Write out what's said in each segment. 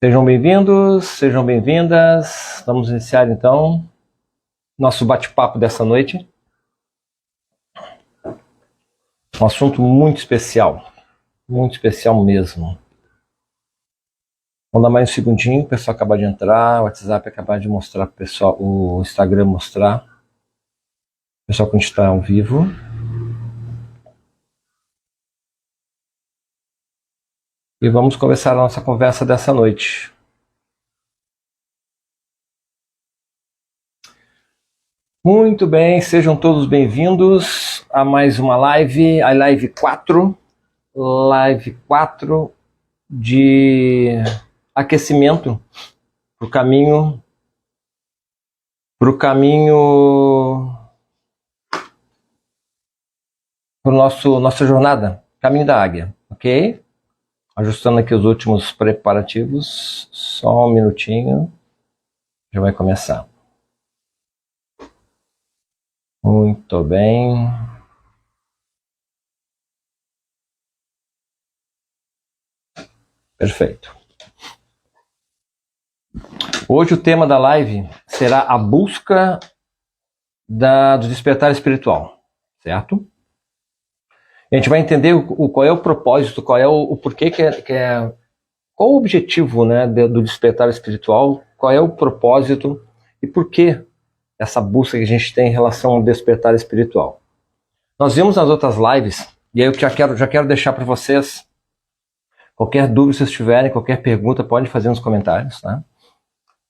Sejam bem-vindos, sejam bem-vindas. Vamos iniciar então nosso bate-papo dessa noite. Um assunto muito especial mesmo. Vamos dar mais um segundinho, o pessoal acabar de entrar, o WhatsApp acabar de mostrar para o pessoal, o Instagram mostrar, o pessoal que a gente está ao vivo. E vamos começar a nossa conversa dessa noite. Muito bem, sejam todos bem-vindos a mais uma live, a live 4 de aquecimento para o caminho para nossa jornada, caminho da águia, ok? Ajustando aqui os últimos preparativos, só um minutinho, já vai começar. Muito bem. Perfeito. Hoje o tema da live será a busca do despertar espiritual, certo? A gente vai entender qual é o propósito, qual é o porquê qual o objetivo, né, do despertar espiritual, qual é o propósito e por que essa busca que a gente tem em relação ao despertar espiritual. Nós vimos nas outras lives, e aí eu já quero deixar para vocês, qualquer dúvida que vocês tiverem, qualquer pergunta, pode fazer nos comentários, tá?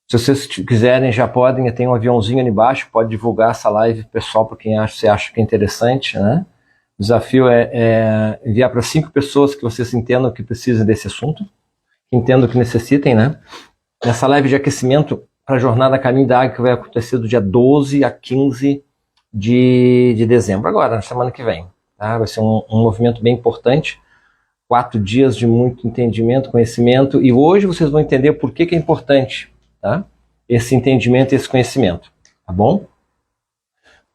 Se vocês quiserem, já podem, tem um aviãozinho ali embaixo, pode divulgar essa live pessoal para quem você acha que é interessante, né? O desafio é enviar para 5 pessoas que vocês entendam que precisam desse assunto, que entendam que necessitem, né? Nessa live de aquecimento para a jornada Caminho da Águia, que vai acontecer do dia 12 a 15 de dezembro, agora, na semana que vem. Tá? Vai ser um movimento bem importante, 4 dias de muito entendimento, conhecimento, e hoje vocês vão entender por que é importante, tá? Esse entendimento e esse conhecimento, tá bom?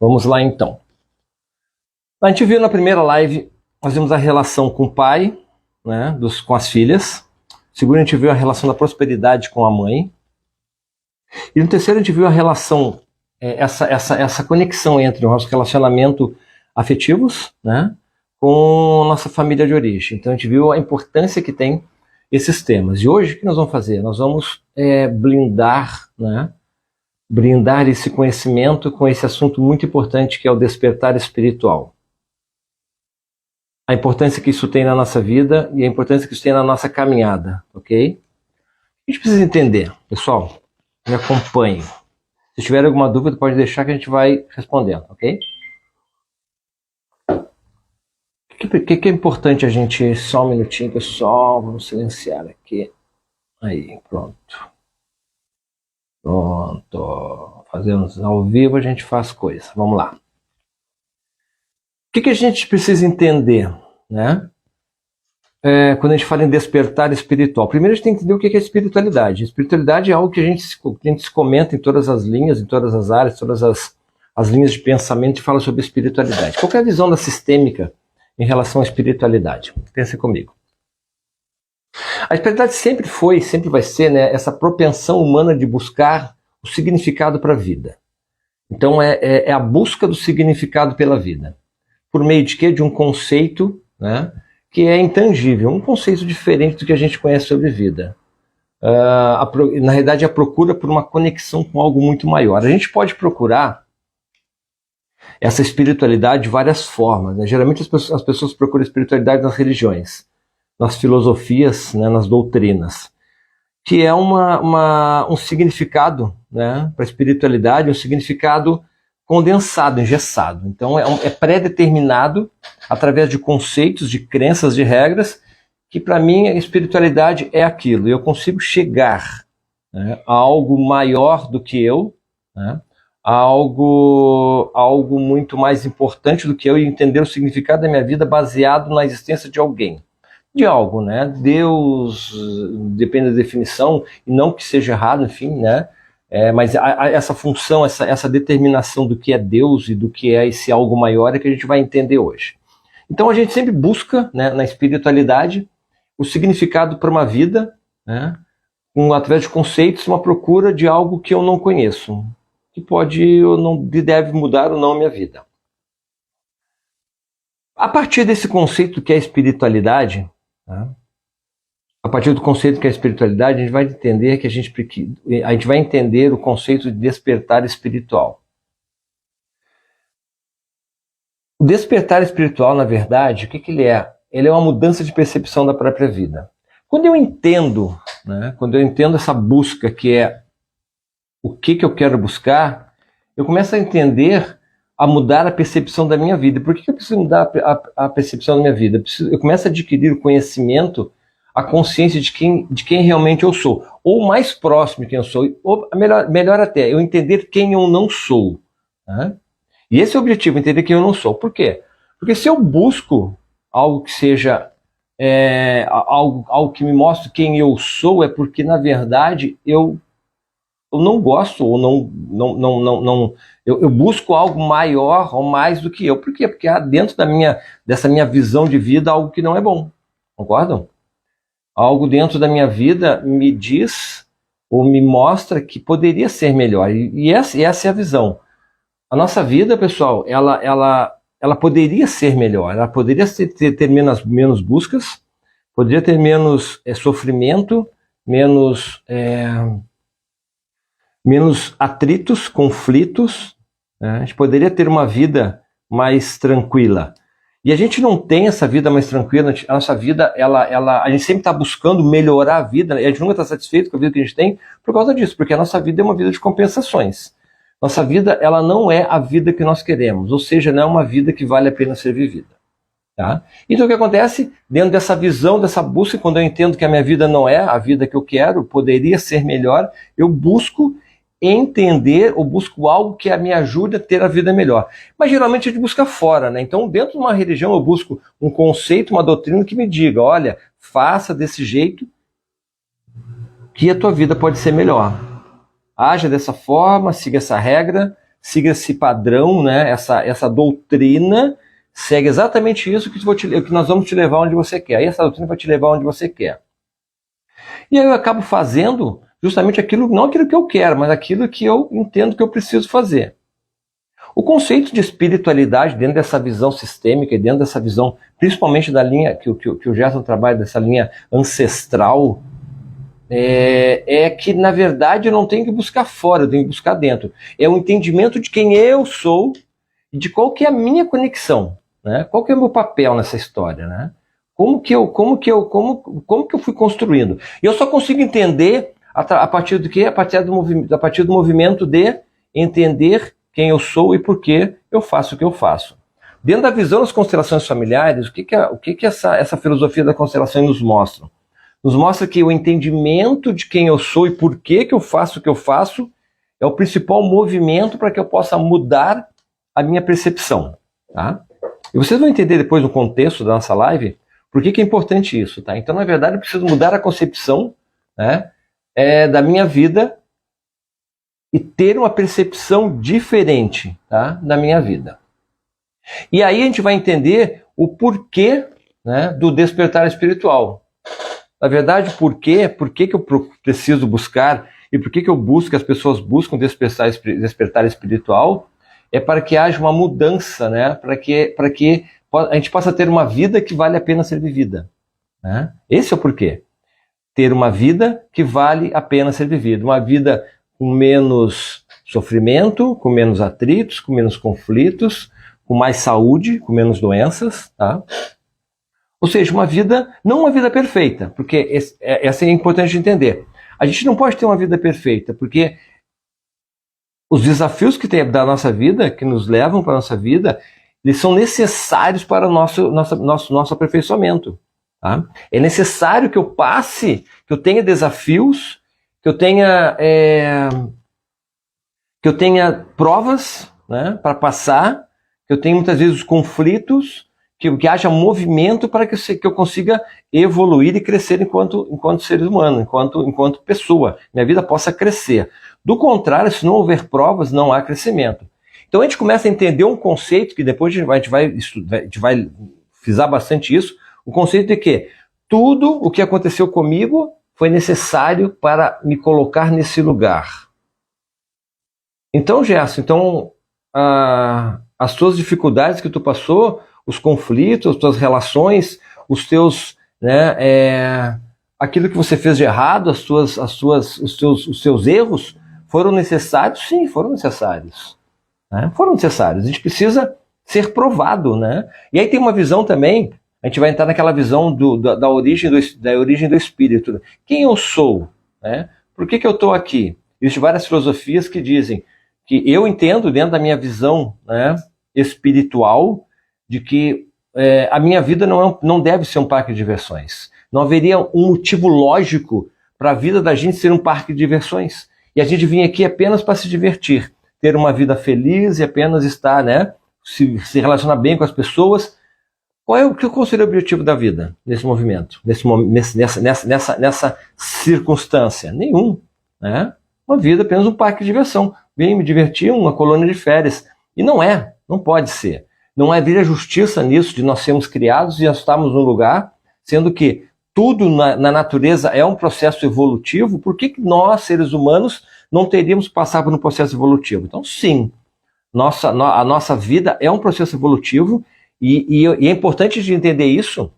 Vamos lá então. A gente viu na primeira live, nós vimos a relação com o pai, né, com as filhas. Segundo, a gente viu a relação da prosperidade com a mãe. E no terceiro, a gente viu a relação, essa conexão entre o nosso relacionamento afetivos, né, com nossa família de origem. Então, a gente viu a importância que tem esses temas. E hoje, o que nós vamos fazer? Nós vamos blindar, né, brindar esse conhecimento com esse assunto muito importante que é o despertar espiritual. A importância que isso tem na nossa vida e a importância que isso tem na nossa caminhada, ok? A gente precisa entender, pessoal, me acompanhe. Se tiver alguma dúvida, pode deixar que a gente vai respondendo, ok? O que é importante a gente... Só um minutinho, pessoal, vamos silenciar aqui. Aí, pronto. Pronto. Fazemos ao vivo, a gente faz coisa. Vamos lá. O que a gente precisa entender, né? Quando a gente fala em despertar espiritual. Primeiro a gente tem que entender o que é espiritualidade. Espiritualidade é algo que a gente se comenta em todas as linhas, em todas as áreas, todas as linhas de pensamento e fala sobre espiritualidade. Qual é a visão da sistêmica em relação à espiritualidade? Pense comigo. A espiritualidade sempre foi, sempre vai ser, né, essa propensão humana de buscar o significado para a vida. Então é a busca do significado pela vida. Por meio de quê? De um conceito, né, que é intangível, um conceito diferente do que a gente conhece sobre vida. Na realidade, a procura por uma conexão com algo muito maior. A gente pode procurar essa espiritualidade de várias formas, né? Geralmente as pessoas procuram espiritualidade nas religiões, nas filosofias, né, nas doutrinas, que é um significado, né, para a espiritualidade, um significado condensado, engessado. Então é pré-determinado através de conceitos, de crenças, de regras, que para mim a espiritualidade é aquilo. Eu consigo chegar, né, a algo maior do que eu, né, a algo muito mais importante do que eu, e entender o significado da minha vida baseado na existência de alguém. De algo, né? Deus, depende da definição, e não que seja errado, enfim, né? Mas essa função, essa determinação do que é Deus e do que é esse algo maior é que a gente vai entender hoje. Então a gente sempre busca, né, na espiritualidade o significado para uma vida, né, através de conceitos, uma procura de algo que eu não conheço, que pode ou não deve mudar ou não a minha vida. A partir desse conceito que é a espiritualidade, tá? A partir do conceito que é a espiritualidade, a gente vai entender que a gente vai entender o conceito de despertar espiritual. O despertar espiritual, na verdade, o que ele é? Ele é uma mudança de percepção da própria vida. Quando eu entendo, né, quando eu entendo essa busca que é o que eu quero buscar, eu começo a entender, a mudar a percepção da minha vida. Por que eu preciso mudar a percepção da minha vida? Eu começo a adquirir o conhecimento, a consciência de quem realmente eu sou, ou mais próximo de quem eu sou, ou melhor até, eu entender quem eu não sou. Né? E esse é o objetivo, entender quem eu não sou. Por quê? Porque se eu busco algo que seja algo que me mostre quem eu sou, é porque, na verdade, eu não gosto, ou eu busco algo maior ou mais do que eu. Por quê? Porque há dentro dessa minha visão de vida algo que não é bom. Concordam? Algo dentro da minha vida me diz ou me mostra que poderia ser melhor. E essa é a visão. A nossa vida, pessoal, ela poderia ser melhor. Ela poderia ter menos buscas, poderia ter menos sofrimento, menos atritos, conflitos. Né? A gente poderia ter uma vida mais tranquila. E a gente não tem essa vida mais tranquila. A nossa vida, a gente sempre está buscando melhorar a vida. A gente nunca está satisfeito com a vida que a gente tem por causa disso, porque a nossa vida é uma vida de compensações. Nossa vida, ela não é a vida que nós queremos, ou seja, não é uma vida que vale a pena ser vivida. Tá? Então o que acontece? Dentro dessa visão, dessa busca, quando eu entendo que a minha vida não é a vida que eu quero, poderia ser melhor, eu busco entender ou busco algo que me ajude a ter a vida melhor. Mas geralmente a gente busca fora, né? Então dentro de uma religião eu busco um conceito, uma doutrina que me diga, olha, faça desse jeito que a tua vida pode ser melhor. Haja dessa forma, siga essa regra, siga esse padrão, né? essa doutrina, segue exatamente isso que nós vamos te levar onde você quer. Aí essa doutrina vai te levar onde você quer. E aí eu acabo fazendo justamente não aquilo que eu quero, mas aquilo que eu entendo que eu preciso fazer. O conceito de espiritualidade dentro dessa visão sistêmica e dentro dessa visão, principalmente da linha que o Gerson trabalha, dessa linha ancestral, é que, na verdade, eu não tenho que buscar fora, eu tenho que buscar dentro. É o entendimento de quem eu sou e de qual que é a minha conexão, né? Qual que é o meu papel nessa história, né? Como que eu fui construindo. E eu só consigo entender a partir do quê? A partir do movimento de entender quem eu sou e por que eu faço o que eu faço. Dentro da visão das constelações familiares, o que essa filosofia da constelação nos mostra? Nos mostra que o entendimento de quem eu sou e por que eu faço o que eu faço é o principal movimento para que eu possa mudar a minha percepção. Tá? E vocês vão entender depois no contexto da nossa live por que é importante isso. Tá? Então, na verdade, eu preciso mudar a concepção, né, da minha vida e ter uma percepção diferente, tá, da minha vida. E aí a gente vai entender o porquê, né, do despertar espiritual. Na verdade, por que eu preciso buscar e por que eu busco, as pessoas buscam despertar espiritual, é para que haja uma mudança, né? Para que a gente possa ter uma vida que vale a pena ser vivida. Né? Esse é o porquê. Ter uma vida que vale a pena ser vivida. Uma vida com menos sofrimento, com menos atritos, com menos conflitos, com mais saúde, com menos doenças, tá? Ou seja, não uma vida perfeita, porque essa é importante entender. A gente não pode ter uma vida perfeita, porque os desafios que tem da nossa vida, que nos levam para a nossa vida, eles são necessários para o nosso aperfeiçoamento. Tá? É necessário que eu passe, que eu tenha desafios, que eu tenha provas, né, para passar, que eu tenha muitas vezes os conflitos, que haja movimento para que eu consiga evoluir e crescer enquanto ser humano, enquanto pessoa. Minha vida possa crescer. Do contrário, se não houver provas, não há crescimento. Então a gente começa a entender um conceito que depois a gente vai frisar bastante isso, o conceito de que tudo o que aconteceu comigo foi necessário para me colocar nesse lugar. Então, Gerson, as tuas dificuldades que tu passou, os conflitos, as tuas relações, os teus, né, aquilo que você fez de errado, os seus erros, foram necessários? Sim, foram necessários. Né? Foram necessários. A gente precisa ser provado, né? E aí tem uma visão também, a gente vai entrar naquela visão da origem do espírito. Quem eu sou? Né? Por que eu estou aqui? Existem várias filosofias que dizem que eu entendo, dentro da minha visão, né, espiritual, de que a minha vida não deve ser um parque de diversões. Não haveria um motivo lógico para a vida da gente ser um parque de diversões. E a gente vinha aqui apenas para se divertir, ter uma vida feliz e apenas estar, né, se relacionar bem com as pessoas. Qual seria o objetivo da vida nesse movimento, nessa circunstância? Nenhum. Né? Uma vida apenas um parque de diversão. Vim me divertir, uma colônia de férias. E não pode ser. Não haveria justiça nisso, de nós sermos criados e nós estarmos num lugar, sendo que tudo na natureza é um processo evolutivo. Por que nós, seres humanos, não teríamos que passar por um processo evolutivo? Então, sim, a nossa vida é um processo evolutivo e é importante de entender isso.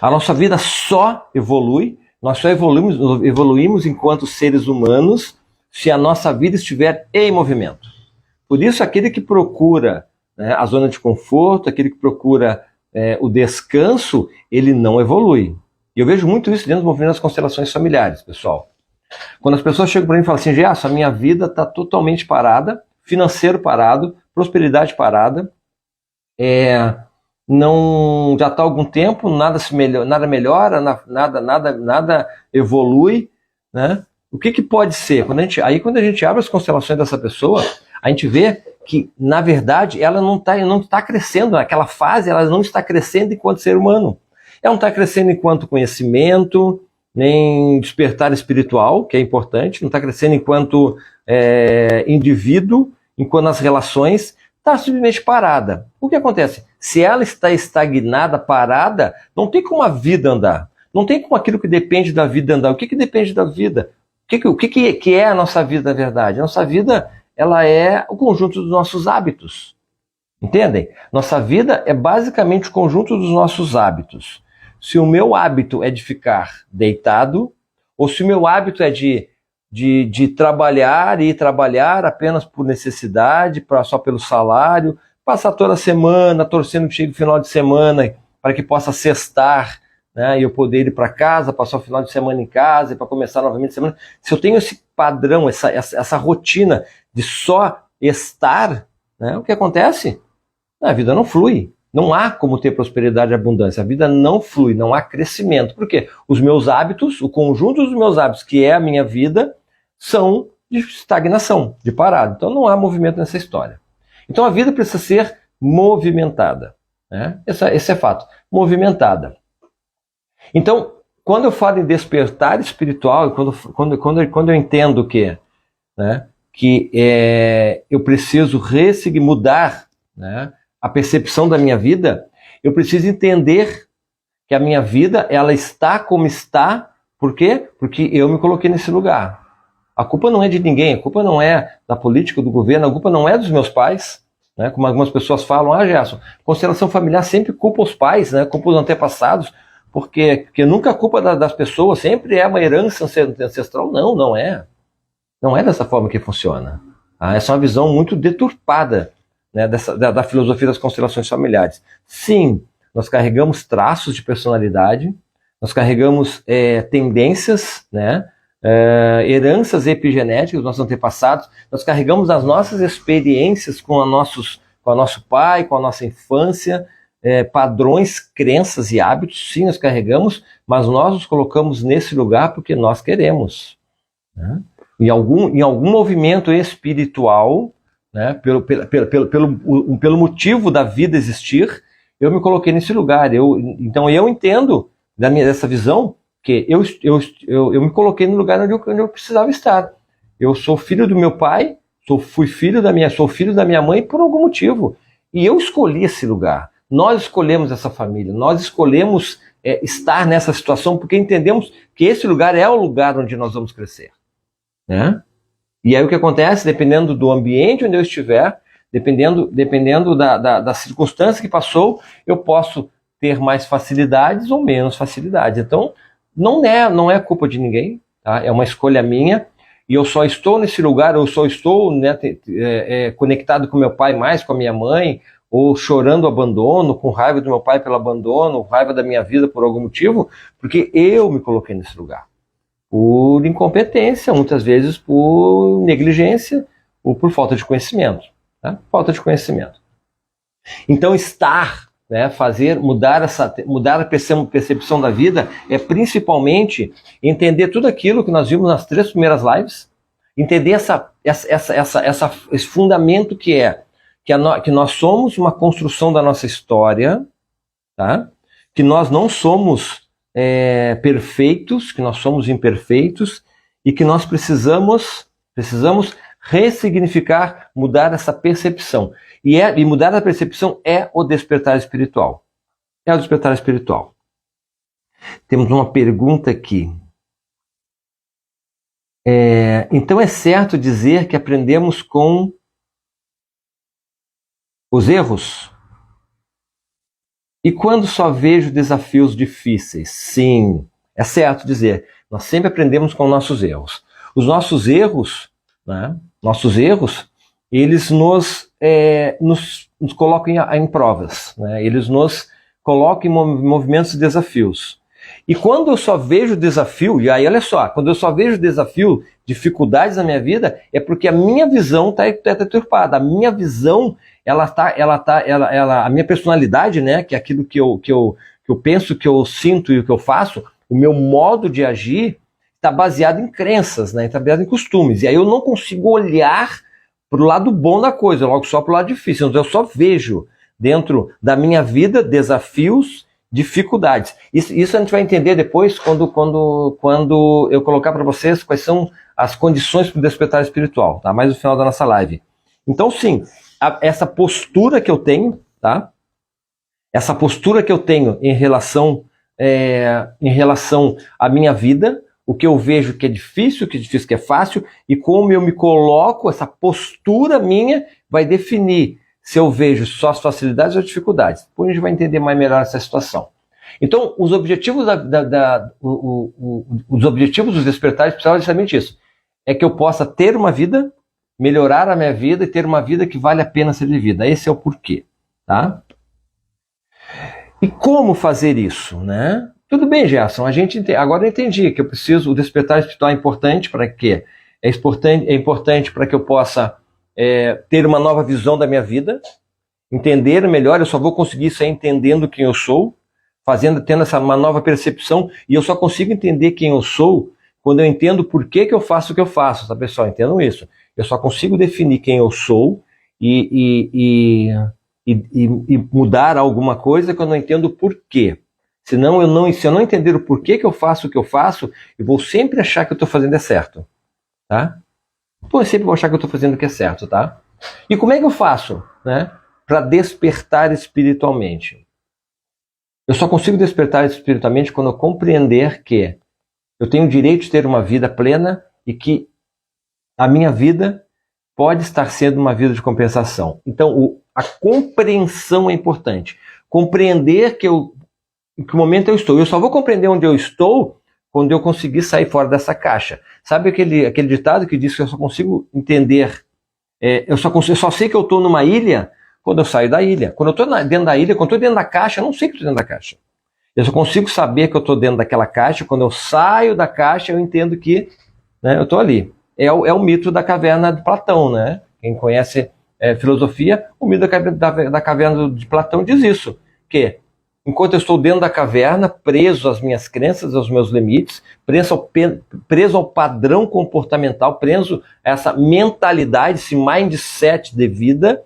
A nossa vida só evolui, nós só evoluímos enquanto seres humanos se a nossa vida estiver em movimento. Por isso, aquele que procura, né, a zona de conforto, aquele que procura o descanso, ele não evolui. E eu vejo muito isso dentro do movimento das constelações familiares, pessoal. Quando as pessoas chegam para mim e falam assim, Gerson, a minha vida está totalmente parada, financeiro parado, prosperidade parada, não, já está há algum tempo, nada melhora, nada evolui, né? O que pode ser? Quando a gente abre as constelações dessa pessoa, a gente vê que, na verdade, ela não está crescendo, naquela fase ela não está crescendo enquanto ser humano. Ela não está crescendo enquanto conhecimento, nem despertar espiritual, que é importante, não está crescendo enquanto indivíduo, enquanto nas relações, está simplesmente parada. O que acontece? Se ela está estagnada, parada, não tem como a vida andar. Não tem como aquilo que depende da vida andar. O que depende da vida? O que é a nossa vida, na verdade? A nossa vida, ela é o conjunto dos nossos hábitos. Entendem? Nossa vida é basicamente o conjunto dos nossos hábitos. Se o meu hábito é de ficar deitado, ou se o meu hábito é de trabalhar e trabalhar apenas por necessidade, só pelo salário, passar toda semana torcendo que chegue o final de semana para que possa sextar, né, e eu poder ir para casa, passar o final de semana em casa e para começar novamente a semana. Se eu tenho esse padrão, essa rotina de só estar, né, o que acontece? A vida não flui. Não há como ter prosperidade e abundância. A vida não flui, não há crescimento. Por quê? Os meus hábitos, o conjunto dos meus hábitos, que é a minha vida, são de estagnação, de parado. Então não há movimento nessa história. Então a vida precisa ser movimentada. Né? Esse é fato. Movimentada. Então, quando eu falo em despertar espiritual, quando eu entendo que eu preciso mudar, né, a percepção da minha vida, eu preciso entender que a minha vida ela está como está. Por quê? Porque eu me coloquei nesse lugar. A culpa não é de ninguém, a culpa não é da política, do governo, a culpa não é dos meus pais, né? Como algumas pessoas falam, Gerson, constelação familiar sempre culpa os pais, né? Culpa os antepassados, porque nunca a culpa das pessoas, sempre é uma herança ancestral. Não é. Não é dessa forma que funciona. Essa é uma visão muito deturpada, né, da filosofia das constelações familiares. Sim, nós carregamos traços de personalidade, nós carregamos tendências, né, heranças epigenéticas dos nossos antepassados, nós carregamos as nossas experiências com o nosso pai, com a nossa infância, padrões, crenças e hábitos. Sim, nós carregamos, mas nós nos colocamos nesse lugar porque nós queremos. Né? Em algum movimento espiritual, né, pelo motivo da vida existir, eu me coloquei nesse lugar. Então eu entendo dessa visão que eu me coloquei no lugar onde eu precisava estar. Eu sou filho do meu pai, sou filho da minha mãe por algum motivo. E eu escolhi esse lugar. Nós escolhemos essa família, nós escolhemos estar nessa situação, porque entendemos que esse lugar é o lugar onde nós vamos crescer, né? E aí o que acontece, dependendo do ambiente onde eu estiver, dependendo da circunstância que passou, eu posso ter mais facilidades ou menos facilidades. Então, não é culpa de ninguém, tá? É uma escolha minha, e eu só estou nesse lugar, eu só estou, né, conectado com meu pai mais, com a minha mãe, ou chorando abandono, com raiva do meu pai pelo abandono, raiva da minha vida por algum motivo, porque eu me coloquei nesse lugar. Por incompetência, muitas vezes por negligência ou por falta de conhecimento. Tá? Falta de conhecimento. Então estar, né, mudar a percepção da vida é principalmente entender tudo aquilo que nós vimos nas 3 primeiras lives, entender esse fundamento que nós somos uma construção da nossa história, tá? Que nós não somos perfeitos, que nós somos imperfeitos e que nós precisamos ressignificar, mudar essa percepção. E mudar a percepção é o despertar espiritual. É o despertar espiritual. Temos uma pergunta aqui. Então é certo dizer que aprendemos com os erros? E quando só vejo desafios difíceis? Sim, é certo dizer. Nós sempre aprendemos com nossos erros. Os nossos erros, né? Eles nos colocam em provas, né? Eles nos colocam em movimentos de desafios. E quando eu só vejo desafio, e aí olha só, quando eu só vejo desafio, dificuldades na minha vida, é porque a minha visão está deturpada. A minha visão, a minha personalidade, né, que é aquilo que eu penso, que eu sinto e o que eu faço, o meu modo de agir está baseado em crenças, né, está baseado em costumes. E aí eu não consigo olhar para o lado bom da coisa, logo só para o lado difícil. Então eu só vejo dentro da minha vida desafios, dificuldades. Isso a gente vai entender depois quando eu colocar para vocês quais são as condições para o despertar espiritual, tá? Mais no final da nossa live. Então sim, essa postura que eu tenho, tá? Essa postura que eu tenho em relação à minha vida, o que eu vejo que é difícil, que é fácil, e como eu me coloco, essa postura minha vai definir se eu vejo só as facilidades ou as dificuldades. Depois a gente vai entender mais melhor essa situação. Então, os objetivos os objetivos dos despertares precisam justamente isso. É que eu possa ter uma vida, melhorar a minha vida e ter uma vida que vale a pena ser vivida. Esse é o porquê, tá? E como fazer isso, né? Tudo bem, Gerson, agora eu entendi que o despertar espiritual é importante para quê? É importante para que eu possa ter uma nova visão da minha vida, entender melhor. Eu só vou conseguir isso aí entendendo quem eu sou, tendo uma nova percepção, e eu só consigo entender quem eu sou quando eu entendo por que eu faço o que eu faço, tá, pessoal? Entendam isso. Eu só consigo definir quem eu sou e mudar alguma coisa quando eu entendo o porquê. Se eu não entender o porquê que eu faço o que eu faço, eu vou sempre achar que eu estou fazendo é certo, tá? Então eu sempre vou achar que eu estou fazendo o que é certo, tá? E como é que eu faço, né, para despertar espiritualmente? Eu só consigo despertar espiritualmente quando eu compreender que eu tenho o direito de ter uma vida plena e que a minha vida pode estar sendo uma vida de compensação. Então a compreensão é importante. Compreender em que momento eu estou. Eu só vou compreender onde eu estou quando eu conseguir sair fora dessa caixa. Sabe aquele ditado que diz que eu só consigo entender, eu só sei que eu estou numa ilha quando eu saio da ilha. Quando eu estou dentro da ilha, quando eu estou dentro da caixa, eu não sei que estou dentro da caixa. Eu só consigo saber que eu estou dentro daquela caixa quando eu saio da caixa, eu entendo que, né, eu estou ali. É o mito da caverna de Platão, né? Quem conhece filosofia, o mito da caverna de Platão diz isso, que enquanto eu estou dentro da caverna, preso às minhas crenças, aos meus limites, preso ao padrão comportamental, preso a essa mentalidade, esse mindset de vida,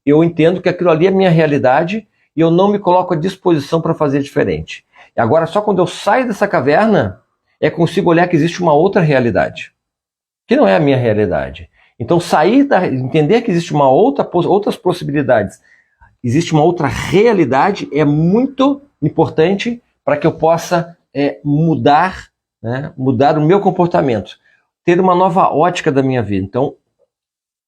eu entendo que aquilo ali é minha realidade e eu não me coloco à disposição para fazer diferente. E agora, só quando eu saio dessa caverna, é que consigo olhar que existe uma outra realidade, que não é a minha realidade. Então, entender que existe outras possibilidades, existe uma outra realidade, é muito importante para que eu possa mudar, né, mudar o meu comportamento, ter uma nova ótica da minha vida. Então,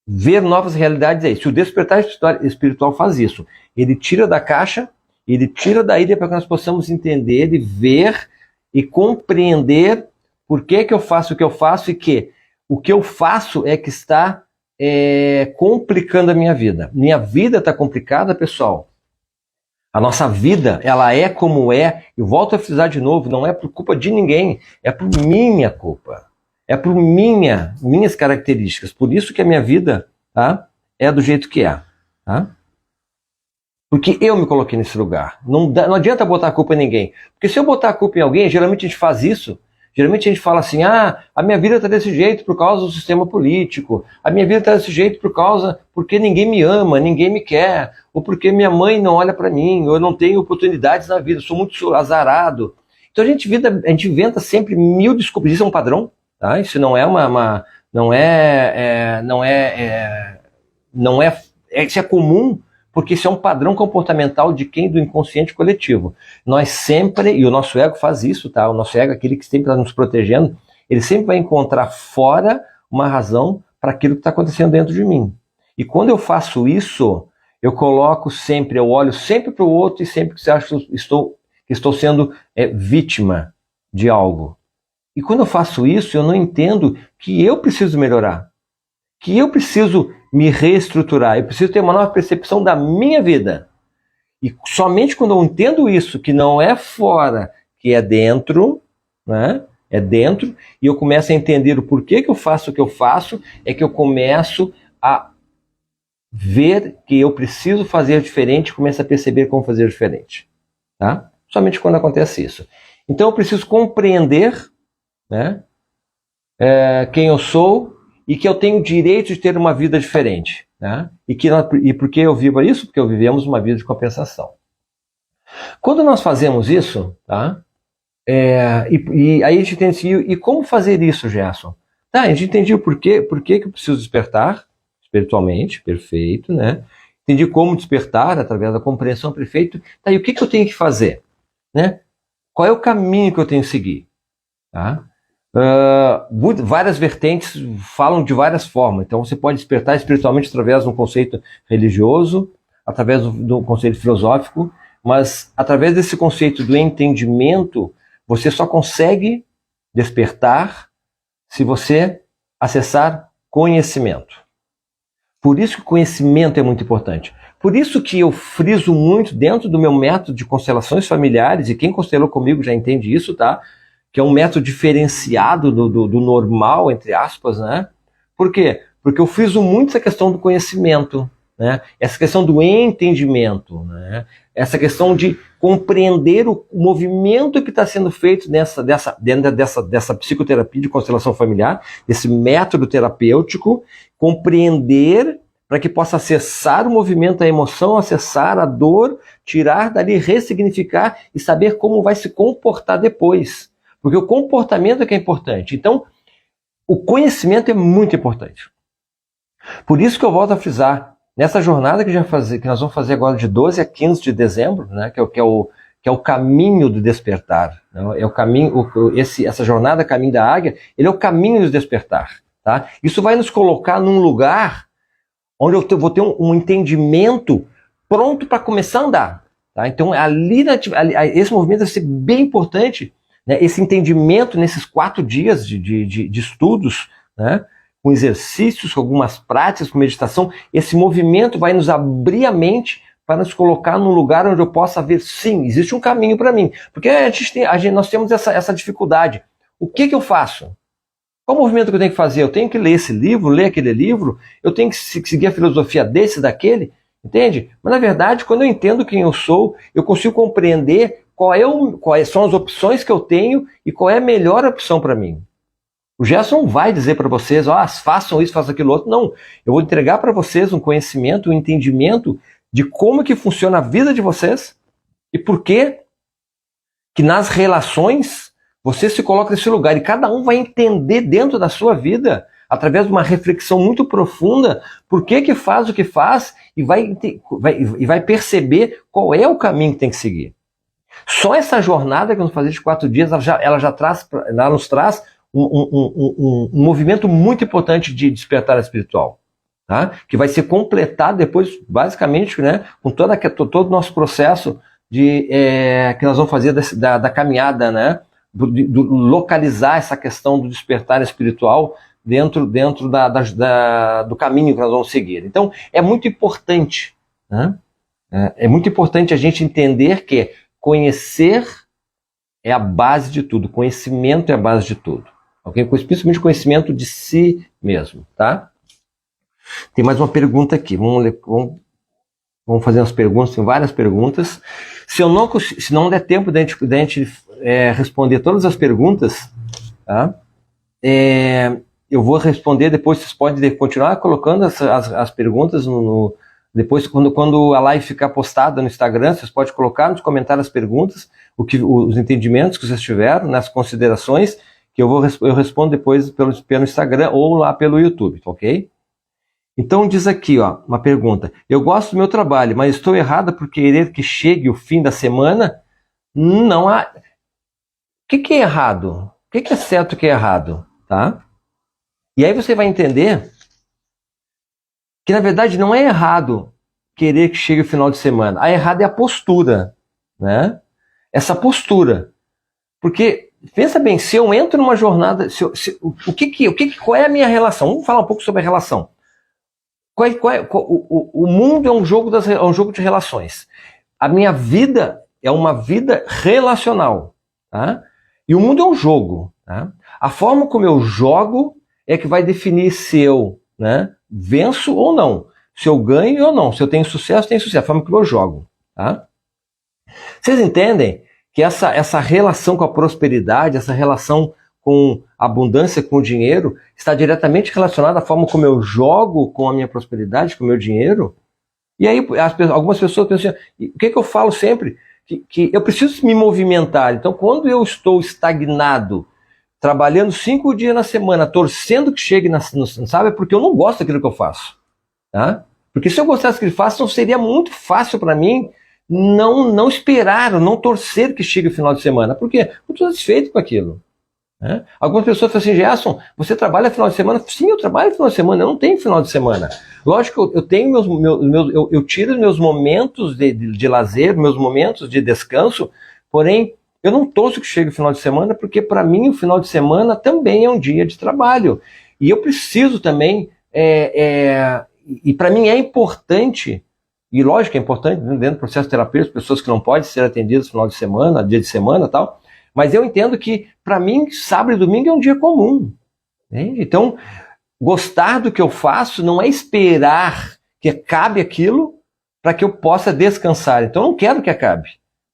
ver novas realidades é isso. O despertar espiritual faz isso. Ele tira da caixa, ele tira da ilha para que nós possamos entender e ver e compreender por que eu faço o que eu faço e que o que eu faço é que está complicando a minha vida. Minha vida está complicada, pessoal. A nossa vida, ela é como é. Eu volto a frisar de novo, não é por culpa de ninguém, é por minha culpa. É por minhas características. Por isso que a minha vida, tá, é do jeito que é. Tá? Porque eu me coloquei nesse lugar. Não adianta botar a culpa em ninguém. Porque se eu botar a culpa em alguém, geralmente a gente faz isso. Geralmente a gente fala assim, a minha vida está desse jeito por causa do sistema político. A minha vida está desse jeito porque ninguém me ama, ninguém me quer. Ou porque minha mãe não olha para mim, ou eu não tenho oportunidades na vida, sou muito azarado. Então a gente inventa sempre mil desculpas. Isso é um padrão. Tá? Isso não é isso é comum, porque isso é um padrão comportamental de quem? Do inconsciente coletivo. Nós sempre, e o nosso ego faz isso, tá? O nosso ego, aquele que sempre está nos protegendo, ele sempre vai encontrar fora uma razão para aquilo que está acontecendo dentro de mim. E quando eu faço isso, eu olho sempre para o outro e sempre que acho que estou sendo vítima de algo. E quando eu faço isso, eu não entendo que eu preciso melhorar, que eu preciso me reestruturar, eu preciso ter uma nova percepção da minha vida. E somente quando eu entendo isso, que não é fora, que é dentro, né? É dentro, e eu começo a entender o porquê que eu faço o que eu faço, é que eu começo a ver que eu preciso fazer diferente, começo a perceber como fazer diferente. Tá? Somente quando acontece isso. Então eu preciso compreender, né, quem eu sou e que eu tenho o direito de ter uma vida diferente. Né? E por que eu vivo isso? Porque vivemos uma vida de compensação. Quando nós fazemos isso, tá? E aí a gente entende, e como fazer isso, Gerson? Tá, a gente entendeu por que eu preciso despertar espiritualmente, perfeito, né? Entendi como despertar através da compreensão, perfeito. Tá, e o que eu tenho que fazer? Né? Qual é o caminho que eu tenho que seguir? Tá? Várias vertentes falam de várias formas. Então você pode despertar espiritualmente através de um conceito religioso, através do conceito filosófico, mas através desse conceito do entendimento, você só consegue despertar se você acessar conhecimento. Por isso que o conhecimento é muito importante. Por isso que eu friso muito dentro do meu método de constelações familiares, e quem constelou comigo já entende isso, tá? Que é um método diferenciado do normal, entre aspas, né? Por quê? Porque eu friso muito essa questão do conhecimento, né? Essa questão do entendimento, né? Essa questão de compreender o movimento que está sendo feito dentro dessa psicoterapia de constelação familiar, desse método terapêutico, compreender para que possa acessar o movimento da emoção, acessar a dor, tirar dali, ressignificar e saber como vai se comportar depois. Porque o comportamento é que é importante. Então, o conhecimento é muito importante. Por isso que eu volto a frisar, nessa jornada que nós vamos fazer agora de 12 a 15 de dezembro, né, que é o caminho do despertar. Né, é o caminho, essa jornada Caminho da Águia, ele é o caminho do despertar. Tá? Isso vai nos colocar num lugar onde eu vou ter um entendimento pronto para começar a andar. Tá? Então, esse movimento vai ser bem importante, né? Esse entendimento nesses 4 dias de estudos, né? Com exercícios, com algumas práticas, com meditação, esse movimento vai nos abrir a mente para nos colocar num lugar onde eu possa ver, sim, existe um caminho para mim. Porque nós temos essa dificuldade. O que eu faço? Qual movimento que eu tenho que fazer? Eu tenho que ler esse livro, ler aquele livro? Eu tenho que seguir a filosofia desse, daquele? Entende? Mas, na verdade, quando eu entendo quem eu sou, eu consigo compreender quais são as opções que eu tenho e qual é a melhor opção para mim. O Gerson não vai dizer para vocês, façam isso, façam aquilo outro. Não, eu vou entregar para vocês um conhecimento, um entendimento de como que funciona a vida de vocês e por que nas relações você se coloca nesse lugar. E cada um vai entender dentro da sua vida, através de uma reflexão muito profunda, por que faz o que faz e vai perceber qual é o caminho que tem que seguir. Só essa jornada que vamos fazer de 4 dias, ela nos traz um movimento muito importante de despertar espiritual, tá? Que vai ser completado depois, basicamente, né, com todo o nosso processo que nós vamos fazer da caminhada, né, do localizar essa questão do despertar espiritual dentro do caminho que nós vamos seguir. Então, é muito importante, né? É muito importante a gente entender que conhecer é a base de tudo, conhecimento é a base de tudo, ok? Principalmente conhecimento de si mesmo, tá? Tem mais uma pergunta aqui, vamos fazer umas perguntas, tem várias perguntas. Se não der tempo de a gente responder todas as perguntas, tá? Eu vou responder depois, vocês podem continuar colocando as perguntas depois, quando a live ficar postada no Instagram, vocês podem colocar nos comentários as perguntas, os entendimentos que vocês tiveram, nas considerações, que eu respondo depois pelo Instagram ou lá pelo YouTube, ok? Então diz aqui, ó, uma pergunta. Eu gosto do meu trabalho, mas estou errada por querer que chegue o fim da semana? Não há... O que é errado? O que é certo e o que é errado? Tá? E aí você vai entender que, na verdade, não é errado querer que chegue o final de semana. A errada é a postura, né? Essa postura. Porque, pensa bem, se eu entro numa jornada... Qual é a minha relação? Vamos falar um pouco sobre a relação. O mundo é um jogo de relações. A minha vida é uma vida relacional. Tá? E o mundo é um jogo. Tá? A forma como eu jogo é que vai definir se eu, né, venço ou não. Se eu ganho ou não. Se eu tenho sucesso, tenho sucesso. A forma como eu jogo. Tá? Vocês entendem que essa relação com a prosperidade, essa relação com a abundância, com o dinheiro, está diretamente relacionada à forma como eu jogo com a minha prosperidade, com o meu dinheiro? E aí algumas pessoas pensam assim, o que eu falo sempre? Que eu preciso me movimentar. Então, quando eu estou estagnado, trabalhando 5 dias na semana, torcendo que chegue, sabe? Porque eu não gosto daquilo que eu faço. Tá? Porque se eu gostasse daquilo que eu faço, não seria muito fácil para mim não esperar, não torcer que chegue o final de semana. Por quê? Eu estou satisfeito com aquilo. Né? Algumas pessoas falam assim, Gerson, você trabalha final de semana? Sim, eu trabalho final de semana, eu não tenho final de semana. Lógico que eu tenho eu tiro meus momentos de lazer, meus momentos de descanso, porém, eu não torço que chegue o final de semana, porque para mim o final de semana também é um dia de trabalho. E eu preciso também, e para mim é importante, e lógico que é importante, dentro do processo terapêutico, pessoas que não podem ser atendidas no final de semana, dia de semana e tal, mas eu entendo que, para mim, sábado e domingo é um dia comum. Entende? Então, gostar do que eu faço não é esperar que acabe aquilo para que eu possa descansar. Então, eu não quero que acabe.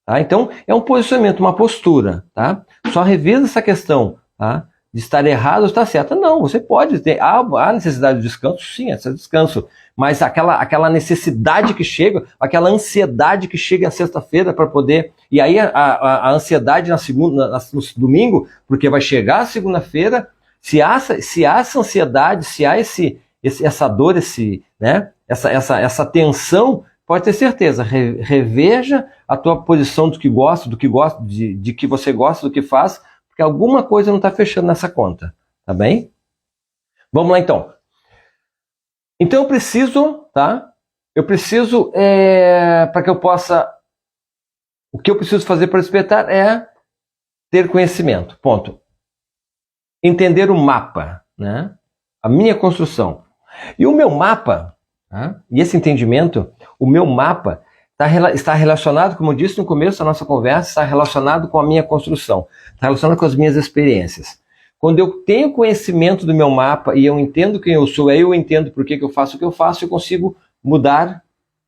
Tá? Então, é um posicionamento, uma postura. Tá? Só revisa essa questão, tá? De estar errado ou estar certo. Não, você pode ter. Há necessidade de descanso? Sim, esse descanso. Mas aquela necessidade que chega, aquela ansiedade que chega na sexta-feira para poder... E aí a ansiedade no domingo, porque vai chegar a segunda-feira, se há essa ansiedade, se há essa dor, né, essa tensão, pode ter certeza, reveja a tua posição do que você gosta, do que faz, porque alguma coisa não está fechando nessa conta, tá bem? Vamos lá então. Então eu preciso, tá? Para que eu possa... O que eu preciso fazer para despertar é ter conhecimento, ponto. Entender o mapa, né? A minha construção. E o meu mapa, tá? E esse entendimento, o meu mapa está relacionado, como eu disse no começo da nossa conversa, está relacionado com a minha construção, está relacionado com as minhas experiências. Quando eu tenho conhecimento do meu mapa e eu entendo quem eu sou, aí eu entendo por que eu faço o que eu faço, eu consigo mudar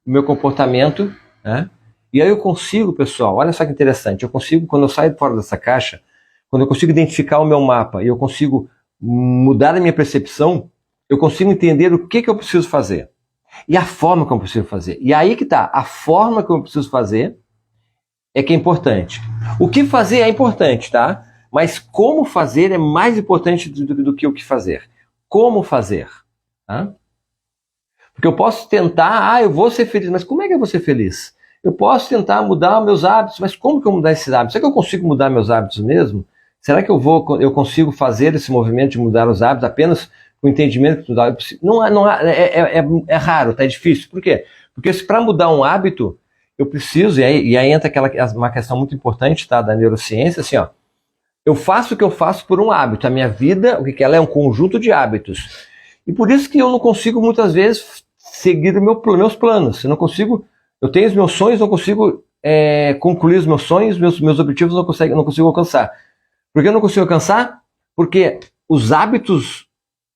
o meu comportamento, né? E aí eu consigo, pessoal, olha só que interessante, eu consigo, quando eu saio fora dessa caixa, quando eu consigo identificar o meu mapa e eu consigo mudar a minha percepção, eu consigo entender o que eu preciso fazer. E a forma que eu preciso fazer. E aí que tá, a forma que eu preciso fazer é que é importante. O que fazer é importante, tá? Mas como fazer é mais importante do que o que fazer. Como fazer? Tá? Porque eu posso tentar, eu vou ser feliz, mas como é que eu vou ser feliz? Eu posso tentar mudar meus hábitos, mas como que eu vou mudar esses hábitos? Será que eu consigo mudar meus hábitos mesmo? Será que eu consigo fazer esse movimento de mudar os hábitos apenas com o entendimento que é raro, tá? É difícil. Por quê? Porque se para mudar um hábito, eu preciso, e aí entra uma questão muito importante, tá, da neurociência, assim, ó. Eu faço o que eu faço por um hábito. A minha vida, o que ela é? Um conjunto de hábitos. E por isso que eu não consigo, muitas vezes, seguir meus planos. Eu tenho os meus sonhos, não consigo concluir os meus sonhos, meus objetivos não consigo alcançar. Por que eu não consigo alcançar? Porque os hábitos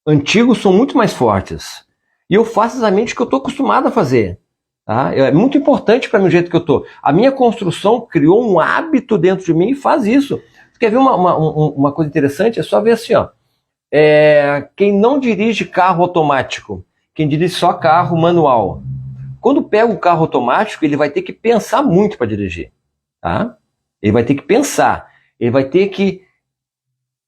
antigos são muito mais fortes. E eu faço exatamente o que eu estou acostumado a fazer. Tá? É muito importante para mim o jeito que eu estou. A minha construção criou um hábito dentro de mim e faz isso. Você quer ver uma coisa interessante? É só ver assim, ó. Quem não dirige carro automático, quem dirige só carro manual, quando pega o carro automático, ele vai ter que pensar muito para dirigir. Tá? Ele vai ter que pensar. Ele vai ter que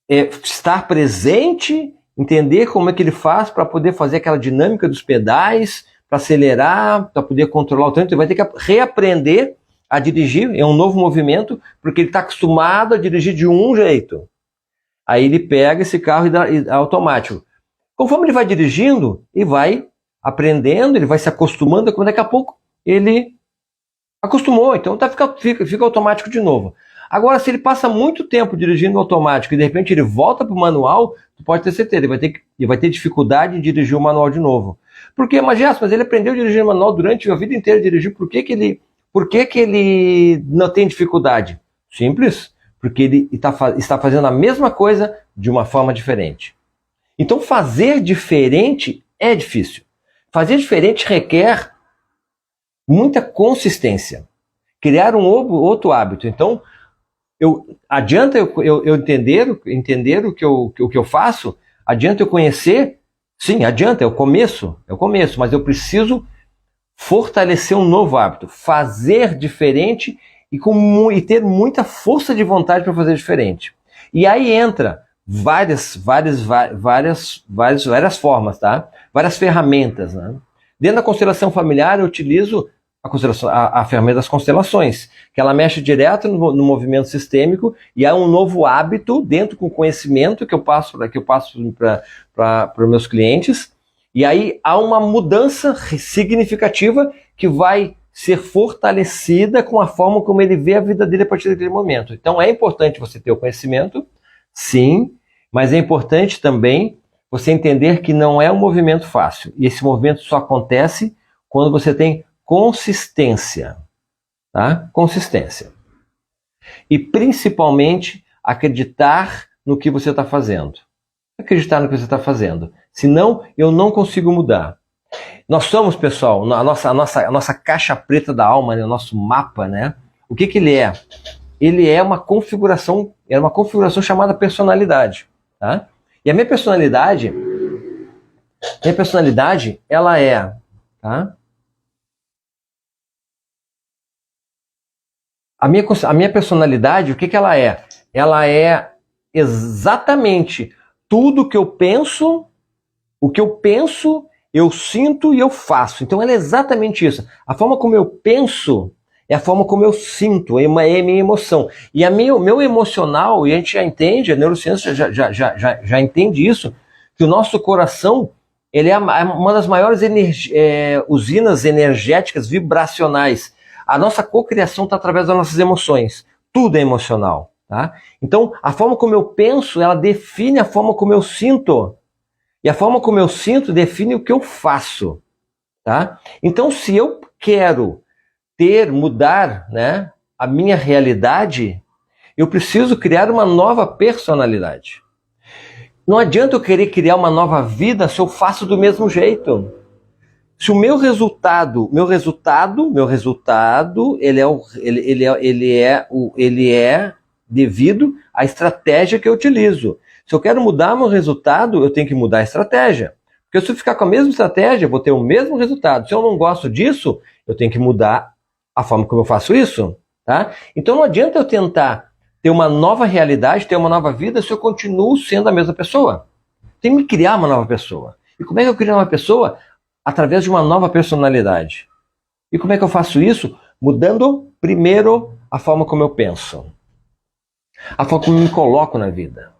estar presente, entender como é que ele faz para poder fazer aquela dinâmica dos pedais, para acelerar, para poder controlar o trânsito. Ele vai ter que reaprender a dirigir, é um novo movimento, porque ele está acostumado a dirigir de um jeito. Aí ele pega esse carro e automático. Conforme ele vai dirigindo, ele vai aprendendo, ele vai se acostumando, daqui a pouco ele acostumou, então fica automático de novo. Agora, se ele passa muito tempo dirigindo automático e de repente ele volta para o manual, tu pode ter certeza, ele vai ter dificuldade em dirigir o manual de novo. Por quê? Mas ele aprendeu a dirigir o manual durante a vida inteira de dirigir, por que ele não tem dificuldade? Simples, porque ele está fazendo a mesma coisa de uma forma diferente. Então, fazer diferente é difícil. Fazer diferente requer muita consistência. Criar um outro hábito. Então, adianta eu entender o que eu faço? Adianta eu conhecer? Sim, adianta, é o começo, mas eu preciso fortalecer um novo hábito, fazer diferente e ter muita força de vontade para fazer diferente. E aí entra várias formas, tá? Várias ferramentas, né? Dentro da constelação familiar eu utilizo a ferramenta das constelações, que ela mexe direto no movimento sistêmico e há um novo hábito dentro com o conhecimento que eu passo para os meus clientes, e aí há uma mudança significativa que vai ser fortalecida com a forma como ele vê a vida dele a partir daquele momento. Então é importante você ter o conhecimento, sim, mas é importante também você entender que não é um movimento fácil, e esse movimento só acontece quando você tem consistência, tá? Consistência. E principalmente acreditar no que você está fazendo. Acreditar no que você está fazendo. Senão, eu não consigo mudar. Nós somos, pessoal, a nossa caixa preta da alma, né? O nosso mapa, né? O que ele é? Ele é uma configuração chamada personalidade, tá? E a minha personalidade, ela é, tá? A minha personalidade, o que ela é? Ela é exatamente tudo que eu penso, eu sinto e eu faço. Então ela é exatamente isso. A forma como eu penso é a forma como eu sinto, é a minha emoção. E meu emocional, e a gente já entende, a neurociência já entende isso, que o nosso coração ele é uma das maiores usinas energéticas vibracionais. A nossa cocriação está através das nossas emoções. Tudo é emocional. Tá? Então, a forma como eu penso, ela define a forma como eu sinto. E a forma como eu sinto define o que eu faço. Tá? Então, se eu quero mudar, né, a minha realidade, eu preciso criar uma nova personalidade. Não adianta eu querer criar uma nova vida se eu faço do mesmo jeito. Se o meu resultado, ele é devido à estratégia que eu utilizo. Se eu quero mudar meu resultado, eu tenho que mudar a estratégia. Porque se eu ficar com a mesma estratégia, eu vou ter o mesmo resultado. Se eu não gosto disso, eu tenho que mudar a forma como eu faço isso, tá? Então não adianta eu tentar ter uma nova realidade, ter uma nova vida, se eu continuo sendo a mesma pessoa. Tenho que criar uma nova pessoa. E como é que eu crio uma pessoa? Através de uma nova personalidade. E como é que eu faço isso? Mudando primeiro a forma como eu penso, a forma como eu me coloco na vida.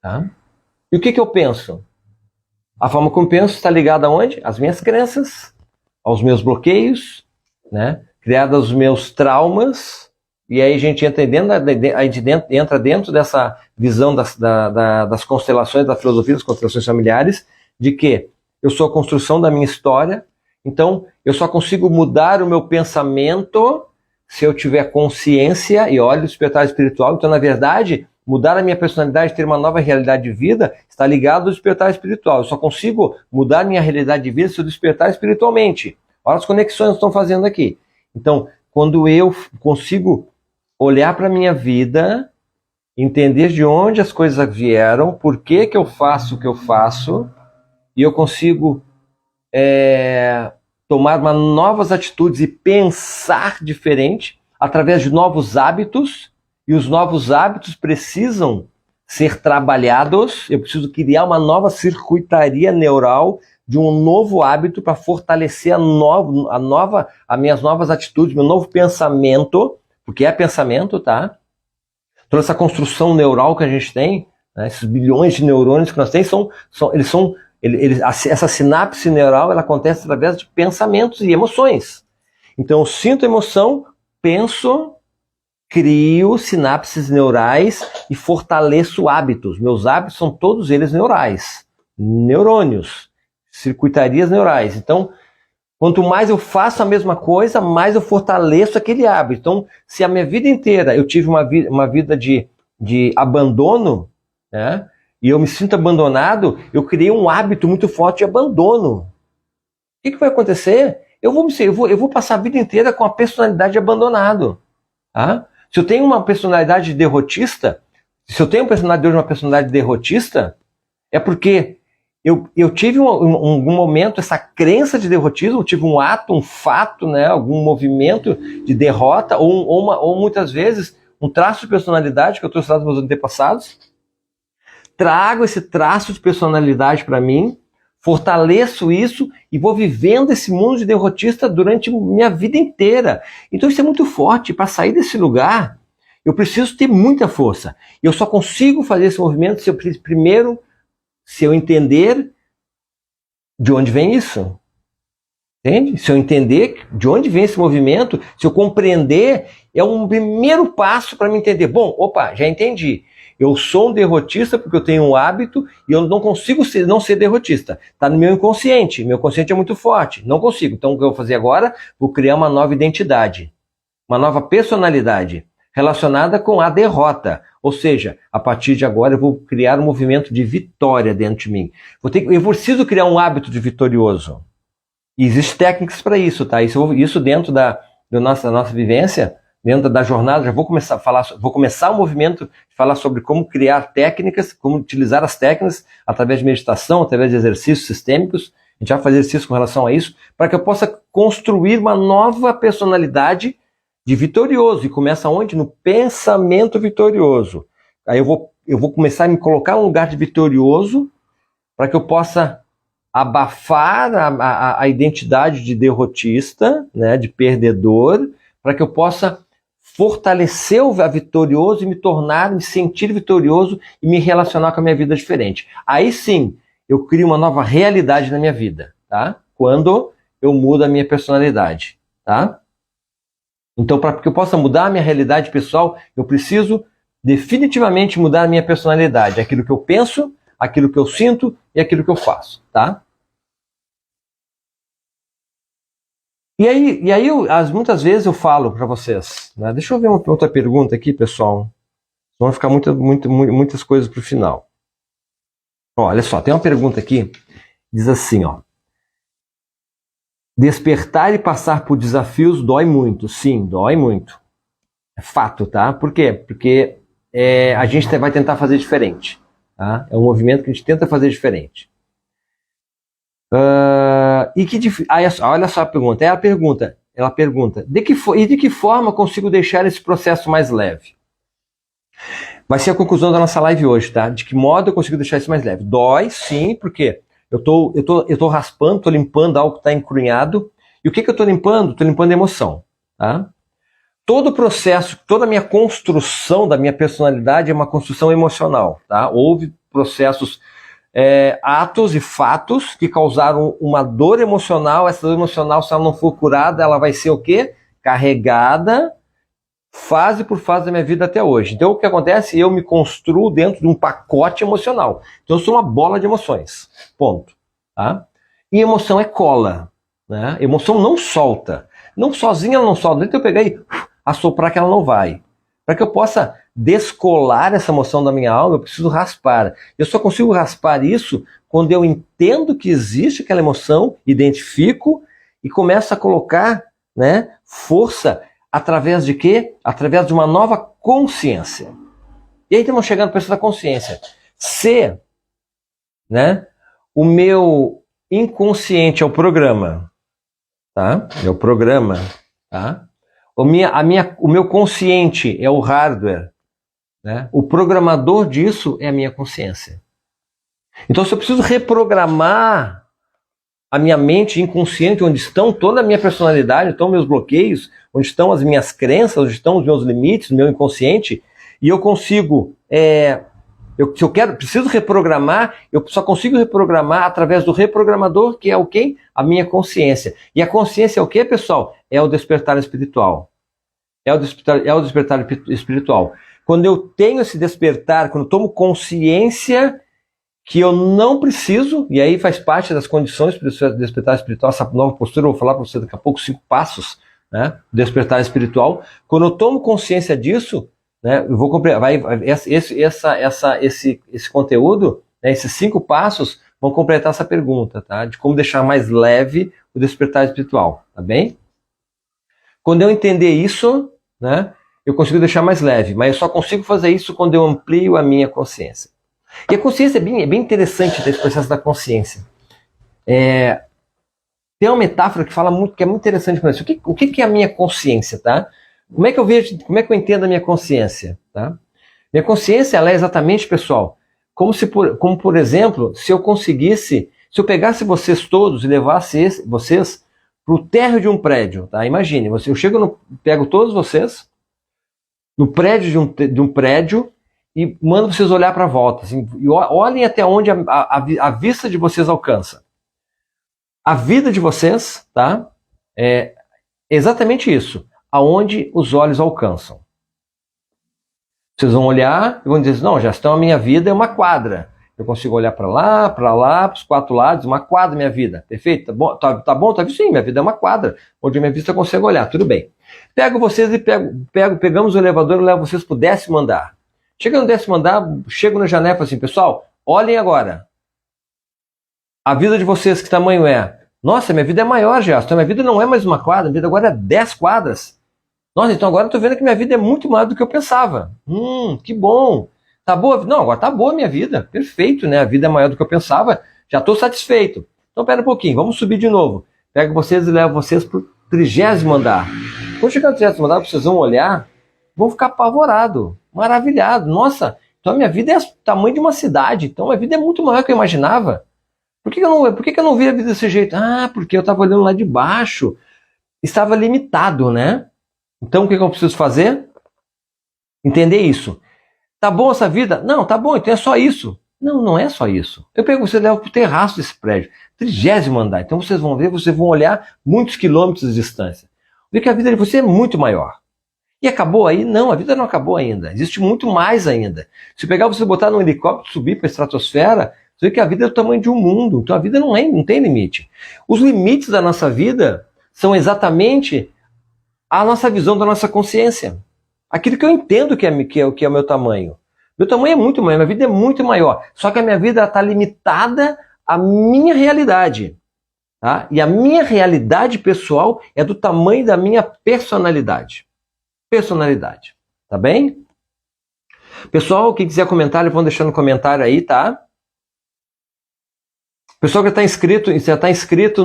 Tá? E o que eu penso? A forma como eu penso está ligada aonde? Às minhas crenças, aos meus bloqueios, né? Criados aos meus traumas. E aí a gente entra dentro dessa visão das constelações, da filosofia das constelações familiares, de que eu sou a construção da minha história, então eu só consigo mudar o meu pensamento se eu tiver consciência e olho despertar espiritual. Então, na verdade, mudar a minha personalidade, ter uma nova realidade de vida, está ligado ao despertar espiritual. Eu só consigo mudar a minha realidade de vida se eu despertar espiritualmente. Olha as conexões que estão fazendo aqui. Então, quando eu consigo olhar para a minha vida, entender de onde as coisas vieram, por que eu faço o que eu faço, e eu consigo tomar novas atitudes e pensar diferente através de novos hábitos, e os novos hábitos precisam ser trabalhados. Eu preciso criar uma nova circuitaria neural de um novo hábito para fortalecer as minhas novas atitudes, meu novo pensamento, porque é pensamento, tá? Toda essa construção neural que a gente tem, né, esses bilhões de neurônios que nós temos, essa sinapse neural, ela acontece através de pensamentos e emoções. Então, eu sinto emoção, penso, crio sinapses neurais e fortaleço hábitos. Meus hábitos são todos eles neurais, neurônios, circuitarias neurais. Então, quanto mais eu faço a mesma coisa, mais eu fortaleço aquele hábito. Então, se a minha vida inteira eu tive uma vida de abandono, né, e eu me sinto abandonado, eu criei um hábito muito forte de abandono. O que vai acontecer? Eu vou passar a vida inteira com a personalidade de abandonado. Tá? Se eu tenho uma personalidade derrotista, é porque eu tive em algum momento essa crença de derrotismo, eu tive um ato, um fato, né, algum movimento de derrota, ou muitas vezes um traço de personalidade que eu trouxe lá dos meus antepassados. Trago esse traço de personalidade para mim, fortaleço isso e vou vivendo esse mundo de derrotista durante minha vida inteira. Então isso é muito forte. Para sair desse lugar, eu preciso ter muita força. Eu só consigo fazer esse movimento se eu entender de onde vem isso. Entende? Se eu entender de onde vem esse movimento, se eu compreender, é um primeiro passo para me entender. Bom, já entendi. Eu sou um derrotista porque eu tenho um hábito e eu não consigo não ser derrotista. Está no meu inconsciente. Meu consciente é muito forte. Não consigo. Então, o que eu vou fazer agora? Vou criar uma nova identidade, uma nova personalidade relacionada com a derrota. Ou seja, a partir de agora eu vou criar um movimento de vitória dentro de mim. Eu preciso criar um hábito de vitorioso. E existem técnicas para isso, tá? Isso dentro da nossa vivência, dentro da jornada, já vou começar o movimento de falar sobre como criar técnicas, como utilizar as técnicas através de meditação, através de exercícios sistêmicos. A gente vai fazer exercício com relação a isso, para que eu possa construir uma nova personalidade de vitorioso. E começa onde? No pensamento vitorioso. Aí eu vou começar a me colocar num lugar de vitorioso, para que eu possa abafar a identidade de derrotista, né, de perdedor, para que eu possa fortalecer o vitorioso e me sentir vitorioso e me relacionar com a minha vida diferente. Aí sim, eu crio uma nova realidade na minha vida, tá? Quando eu mudo a minha personalidade, tá? Então, para que eu possa mudar a minha realidade pessoal, eu preciso definitivamente mudar a minha personalidade, aquilo que eu penso, aquilo que eu sinto e aquilo que eu faço, tá? E aí muitas vezes eu falo para vocês, né? Deixa eu ver uma outra pergunta aqui, pessoal. Vão ficar muitas coisas para o final. Ó, olha só, tem uma pergunta aqui, diz assim, ó. Despertar e passar por desafios dói muito. Sim, dói muito. É fato, tá? Por quê? Porque a gente vai tentar fazer diferente. Tá? É um movimento que a gente tenta fazer diferente. Olha só a pergunta. Ela pergunta, de que forma consigo deixar esse processo mais leve? Vai ser a conclusão da nossa live hoje, tá? De que modo eu consigo deixar isso mais leve? Dói, sim, porque eu tô raspando, tô limpando algo que está encrunhado. E o que eu tô limpando? Tô limpando a emoção. tá? Todo o processo, toda a minha construção da minha personalidade é uma construção emocional, tá? Houve processos, atos e fatos que causaram uma dor emocional. Essa dor emocional, se ela não for curada, ela vai ser o quê? Carregada fase por fase da minha vida até hoje. Então o que acontece? Eu me construo dentro de um pacote emocional. Então eu sou uma bola de emoções. Ponto. Tá? E emoção é cola. Né? Emoção não solta. Não sozinha ela não solta. Não é que eu pegar e assoprar que ela não vai. Para que eu possa descolar essa emoção da minha alma, eu preciso raspar. Eu só consigo raspar isso quando eu entendo que existe aquela emoção, identifico e começo a colocar, né, força. Através de quê? Através de uma nova consciência. E aí estamos chegando para essa consciência. Se, né, o meu inconsciente é o programa, tá? É o programa, tá? O meu consciente é o hardware, né? O programador disso é a minha consciência. Então, se eu preciso reprogramar a minha mente inconsciente, onde estão toda a minha personalidade, onde estão meus bloqueios, onde estão as minhas crenças, onde estão os meus limites, o meu inconsciente, e eu consigo, se eu preciso reprogramar, eu só consigo reprogramar através do reprogramador, que é o quê? A minha consciência. E a consciência é o quê, pessoal? É o despertar espiritual. É o despertar espiritual. Quando eu tenho esse despertar, quando eu tomo consciência que eu não preciso, e aí faz parte das condições para o despertar espiritual, essa nova postura, eu vou falar para você daqui a pouco 5 passos, né, do despertar espiritual. Quando eu tomo consciência disso, né, eu vou esse conteúdo, né, esses 5 passos vão completar essa pergunta, tá, de como deixar mais leve o despertar espiritual, tá bem? Quando eu entender isso, né, eu consigo deixar mais leve, mas eu só consigo fazer isso quando eu amplio a minha consciência. E a consciência é bem interessante esse processo da consciência. Tem uma metáfora que fala muito, que é muito interessante para isso. O que é a minha consciência, tá? Como é que eu vejo, como é que eu entendo a minha consciência, tá? Minha consciência, ela é exatamente, pessoal, como por exemplo, se eu pegasse vocês todos e levasse vocês para o térreo de um prédio, tá? Imagine, eu pego todos vocês no prédio de um prédio e mando vocês olhar para a volta, assim, e olhem até onde a vista de vocês alcança. A vida de vocês, tá? É exatamente isso, aonde os olhos alcançam. Vocês vão olhar e vão dizer, não, Gastão, a minha vida é uma quadra. Eu consigo olhar para lá, para os 4 lados, uma quadra minha vida. Perfeito? Tá bom? Tá bom? Sim, minha vida é uma quadra, onde a minha vista eu consigo olhar, tudo bem. Pego vocês e pegamos o elevador e levo vocês para o 10º andar. Chega no 10º andar, chego na janela e falo assim, pessoal, olhem agora. A vida de vocês, que tamanho é? Nossa, minha vida é maior, Gerson. Minha vida não é mais uma quadra, minha vida agora é 10 quadras. Nossa, então agora eu estou vendo que minha vida é muito maior do que eu pensava. Que bom. Tá boa? Não, agora tá boa a minha vida. Perfeito, né? A vida é maior do que eu pensava. Já estou satisfeito. Então, pera um pouquinho, vamos subir de novo. Pego vocês e levo vocês para o 30º andar. Quando chegar no 30º andar, vocês vão olhar, vão ficar apavorados, maravilhados. Nossa, então a minha vida é o tamanho de uma cidade. Então a minha vida é muito maior do que eu imaginava. Por que eu não vi a vida desse jeito? Ah, porque eu estava olhando lá de baixo. Estava limitado, né? Então o que eu preciso fazer? Entender isso. Tá bom essa vida? Não, tá bom, então é só isso. Não, não é só isso. Eu pego você e levo para o terraço desse prédio, 30º andar. Então vocês vão ver, vocês vão olhar muitos quilômetros de distância. Ver que a vida de você é muito maior. E acabou aí? Não, a vida não acabou ainda. Existe muito mais ainda. Se pegar você botar num helicóptero, subir para a estratosfera, você vê que a vida é do tamanho de um mundo. Então a vida não tem limite. Os limites da nossa vida são exatamente a nossa visão da nossa consciência. Aquilo que eu entendo que é o meu tamanho. Meu tamanho é muito maior, minha vida é muito maior. Só que a minha vida está limitada à minha realidade. Tá? E a minha realidade pessoal é do tamanho da minha personalidade. Personalidade. Tá bem? Pessoal, quem quiser comentário, vão deixando no comentário aí, tá? Pessoal que já está inscrito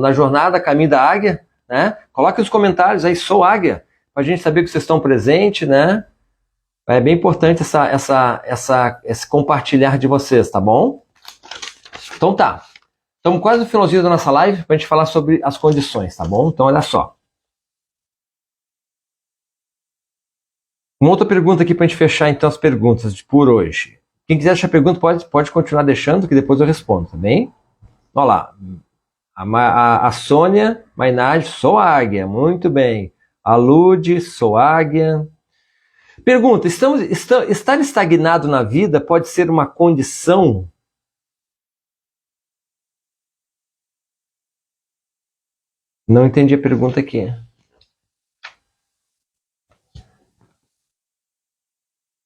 na jornada Caminho da Águia, né? Coloque nos comentários aí, sou águia, para a gente saber que vocês estão presentes, né? É bem importante esse compartilhar de vocês, tá bom? Então tá. Estamos quase no finalzinho da nossa live para a gente falar sobre as condições, tá bom? Então olha só. Uma outra pergunta aqui para a gente fechar então as perguntas por hoje. Quem quiser deixar pergunta pode continuar deixando, que depois eu respondo, tá bem? Olha lá. A Sônia Mainardi, sou águia, muito bem. A Lude, sou águia. Pergunta, estar estagnado na vida pode ser uma condição? Não entendi a pergunta aqui.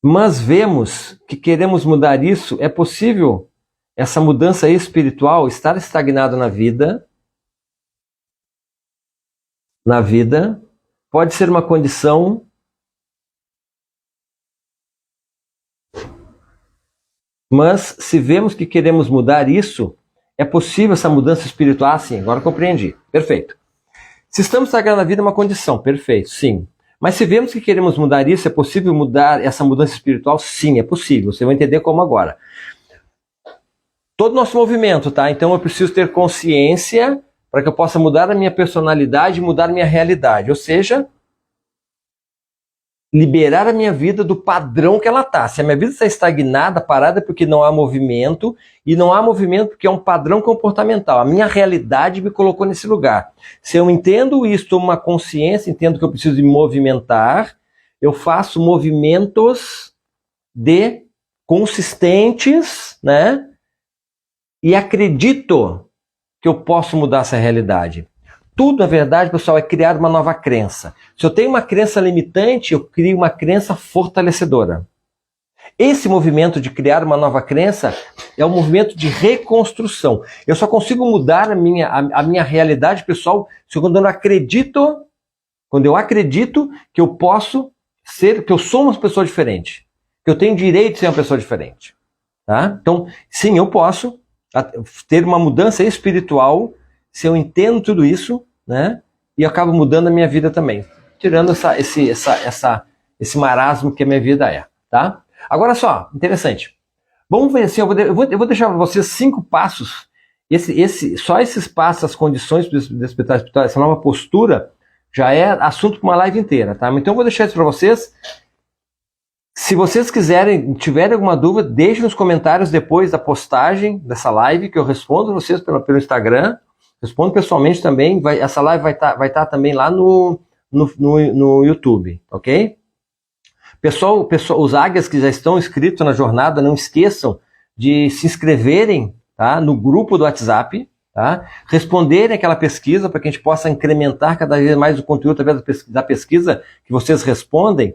Mas vemos que queremos mudar isso. É possível essa mudança espiritual, estar estagnado na vida, pode ser uma condição. Mas se vemos que queremos mudar isso, é possível essa mudança espiritual? Ah, sim, agora compreendi. Perfeito. Se estamos estagnados na vida é uma condição, perfeito, sim. Mas se vemos que queremos mudar isso, é possível mudar essa mudança espiritual? Sim, é possível. Você vai entender como agora. Todo nosso movimento, tá? Então eu preciso ter consciência para que eu possa mudar a minha personalidade e mudar a minha realidade. Ou seja, liberar a minha vida do padrão que ela está. Se a minha vida está estagnada, parada, é porque não há movimento, e não há movimento porque é um padrão comportamental. A minha realidade me colocou nesse lugar. Se eu entendo isso, tomo uma consciência, entendo que eu preciso me movimentar, eu faço movimentos consistentes, né? E acredito que eu posso mudar essa realidade. Tudo, na verdade, pessoal, é criar uma nova crença. Se eu tenho uma crença limitante, eu crio uma crença fortalecedora. Esse movimento de criar uma nova crença é um movimento de reconstrução. Eu só consigo mudar a minha realidade, pessoal, se quando eu acredito que eu posso ser, que eu sou uma pessoa diferente, que eu tenho direito de ser uma pessoa diferente. Tá? Então, sim, eu posso ter uma mudança espiritual se eu entendo tudo isso, né? E eu acabo mudando a minha vida também, tirando esse marasmo que a minha vida é, tá? Agora só, interessante. Vamos ver assim, eu vou deixar para vocês 5 passos. Só esses passos, as condições do despertar espiritual, essa nova postura, já é assunto para uma live inteira, tá? Então eu vou deixar isso para vocês. Se vocês quiserem, tiverem alguma dúvida, deixem nos comentários depois da postagem dessa live, que eu respondo vocês pelo Instagram. Respondo pessoalmente também. Essa live vai estar também lá no YouTube, ok? Pessoal, os águias que já estão inscritos na jornada, não esqueçam de se inscreverem, tá, no grupo do WhatsApp, tá? Responderem aquela pesquisa para que a gente possa incrementar cada vez mais o conteúdo através da pesquisa que vocês respondem.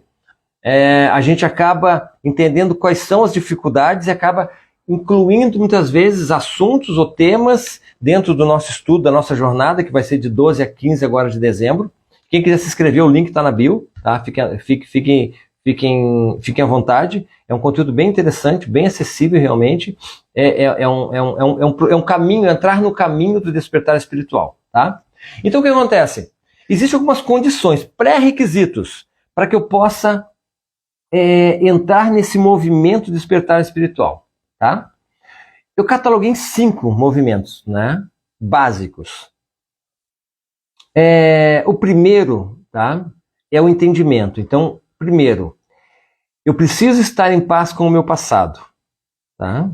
A gente acaba entendendo quais são as dificuldades e acaba incluindo muitas vezes assuntos ou temas dentro do nosso estudo, da nossa jornada, que vai ser de 12 a 15 agora de dezembro. Quem quiser se inscrever, o link está na bio, tá? Fiquem à vontade. É um conteúdo bem interessante, bem acessível realmente. É um caminho, entrar no caminho do despertar espiritual, tá? Então o que acontece? Existem algumas condições, pré-requisitos, para que eu possa entrar nesse movimento de despertar espiritual, tá? Eu cataloguei em 5 movimentos, né, básicos. O primeiro, tá, é o entendimento. Então, primeiro, eu preciso estar em paz com o meu passado, tá?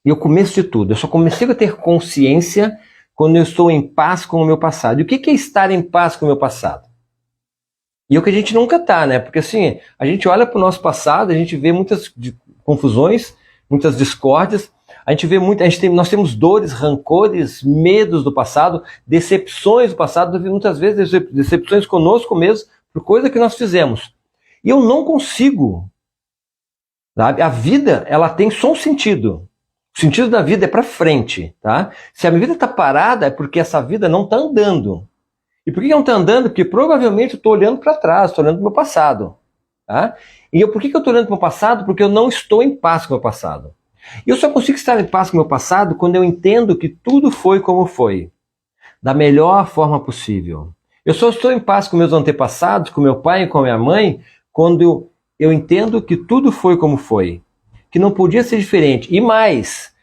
E o começo de tudo, eu só comecei a ter consciência quando eu estou em paz com o meu passado. E o que é estar em paz com o meu passado? E é o que a gente nunca tá, né? Porque assim, a gente olha para o nosso passado, a gente vê muitas confusões, muitas discórdias, nós temos dores, rancores, medos do passado, decepções do passado, muitas vezes decepções conosco mesmo, por coisa que nós fizemos. E eu não consigo, sabe? A vida, ela tem só um sentido. O sentido da vida é para frente, tá? Se a minha vida está parada, é porque essa vida não está andando. E por que não está andando? Porque provavelmente eu estou olhando para trás, estou olhando para o meu passado. Tá? E por que eu estou olhando para o meu passado? Porque eu não estou em paz com o meu passado. E eu só consigo estar em paz com o meu passado quando eu entendo que tudo foi como foi, da melhor forma possível. Eu só estou em paz com meus antepassados, com meu pai e com minha mãe, quando eu entendo que tudo foi como foi, que não podia ser diferente. E mais,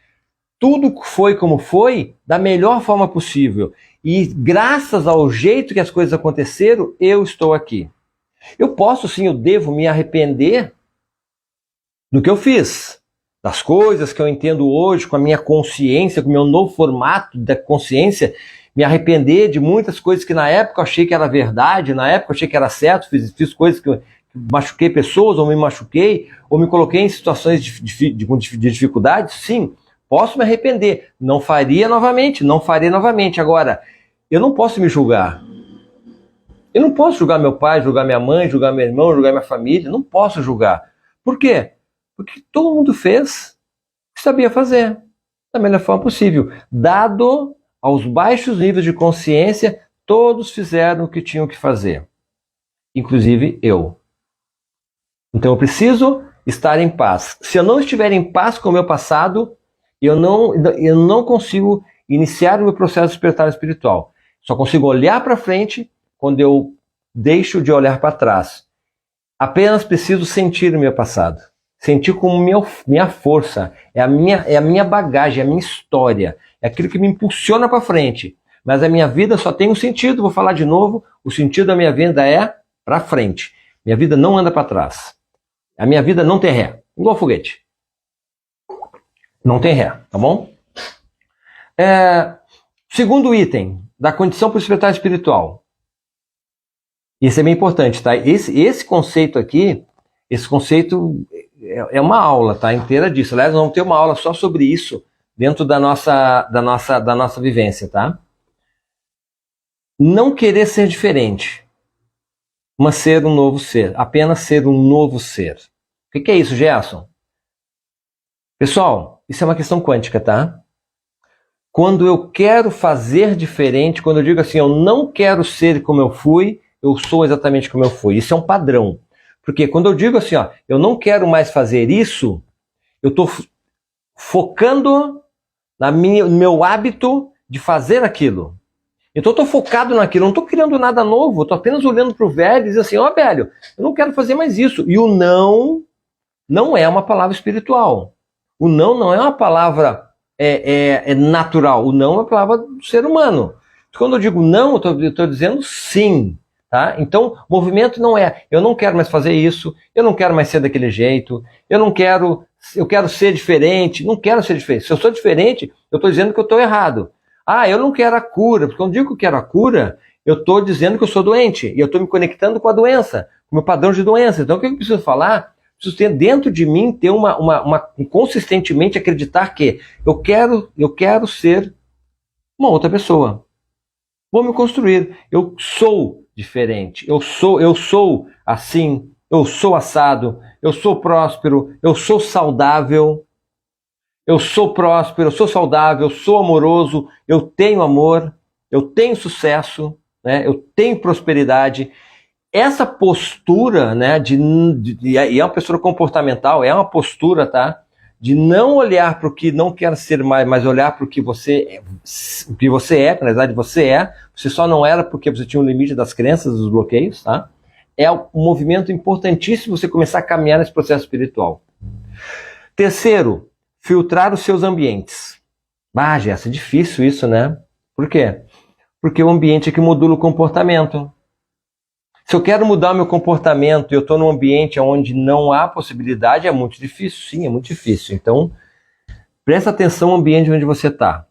tudo foi como foi da melhor forma possível. E graças ao jeito que as coisas aconteceram, eu estou aqui. Eu posso sim, eu devo me arrepender do que eu fiz, das coisas que eu entendo hoje, com a minha consciência, com o meu novo formato da consciência, me arrepender de muitas coisas que na época eu achei que era verdade, na época eu achei que era certo, fiz coisas que eu machuquei pessoas, ou me machuquei, ou me coloquei em situações de dificuldade, sim, posso me arrepender, não faria novamente, não farei novamente. Agora, eu não posso me julgar. Eu não posso julgar meu pai, julgar minha mãe, julgar meu irmão, julgar minha família, não posso julgar. Por quê? Porque todo mundo fez o que sabia fazer, da melhor forma possível. Dado aos baixos níveis de consciência, todos fizeram o que tinham que fazer, inclusive eu. Então eu preciso estar em paz. Se eu não estiver em paz com o meu passado, eu não consigo iniciar o meu processo de despertar espiritual. Só consigo olhar para frente quando eu deixo de olhar para trás. Apenas preciso sentir o meu passado. Sentir como minha força, é a minha bagagem, é a minha história, é aquilo que me impulsiona para frente. Mas a minha vida só tem um sentido, vou falar de novo, o sentido da minha vida é para frente. Minha vida não anda para trás. A minha vida não tem ré, igual foguete. Não tem ré, tá bom? Segundo item da condição para o despertar espiritual. Isso é bem importante, tá? Esse conceito aqui, esse conceito é uma aula, tá? Inteira disso. Aliás, nós vamos ter uma aula só sobre isso dentro da nossa vivência, tá? Não querer ser diferente, mas ser um novo ser. Apenas ser um novo ser. O que é isso, Gerson? Pessoal, isso é uma questão quântica, tá? Quando eu quero fazer diferente, quando eu digo assim, eu não quero ser como eu fui, eu sou exatamente como eu fui. Isso é um padrão. Porque quando eu digo assim, ó, eu não quero mais fazer isso, eu estou focando no meu hábito de fazer aquilo. Então eu estou focado naquilo, eu não estou criando nada novo, eu estou apenas olhando para o velho e dizendo assim, ó velho, eu não quero fazer mais isso. E o não é uma palavra espiritual. O não é uma palavra natural. O não é uma palavra do ser humano. Quando eu digo não, eu estou dizendo sim. Tá? Então, o movimento não é, eu não quero mais fazer isso, eu não quero mais ser daquele jeito, eu quero ser diferente, não quero ser diferente. Se eu sou diferente, eu estou dizendo que eu estou errado. Ah, eu não quero a cura, porque quando eu digo que eu quero a cura, eu estou dizendo que eu sou doente, e eu estou me conectando com a doença, com o meu padrão de doença. Então, o que eu preciso falar? Preciso ter dentro de mim, ter consistentemente acreditar que eu quero ser uma outra pessoa. Vou me construir. Eu sou diferente. Eu sou assim. Eu sou assado. Eu sou próspero. Eu sou saudável. Eu sou próspero. Eu sou saudável. Eu sou amoroso. Eu tenho amor. Eu tenho sucesso. Né? Eu tenho prosperidade. Essa postura, né, e é uma postura comportamental, é uma postura, tá? De não olhar para o que não quer ser mais, mas olhar para o que você na verdade você só não era porque você tinha um limite das crenças, dos bloqueios, tá? É um movimento importantíssimo você começar a caminhar nesse processo espiritual. Terceiro, filtrar os seus ambientes. Ah, Jéssica, é difícil isso, né? Por quê? Porque o ambiente é que modula o comportamento. Se eu quero mudar meu comportamento e eu estou num ambiente onde não há possibilidade, é muito difícil. Sim, é muito difícil. Então, presta atenção no ambiente onde você está.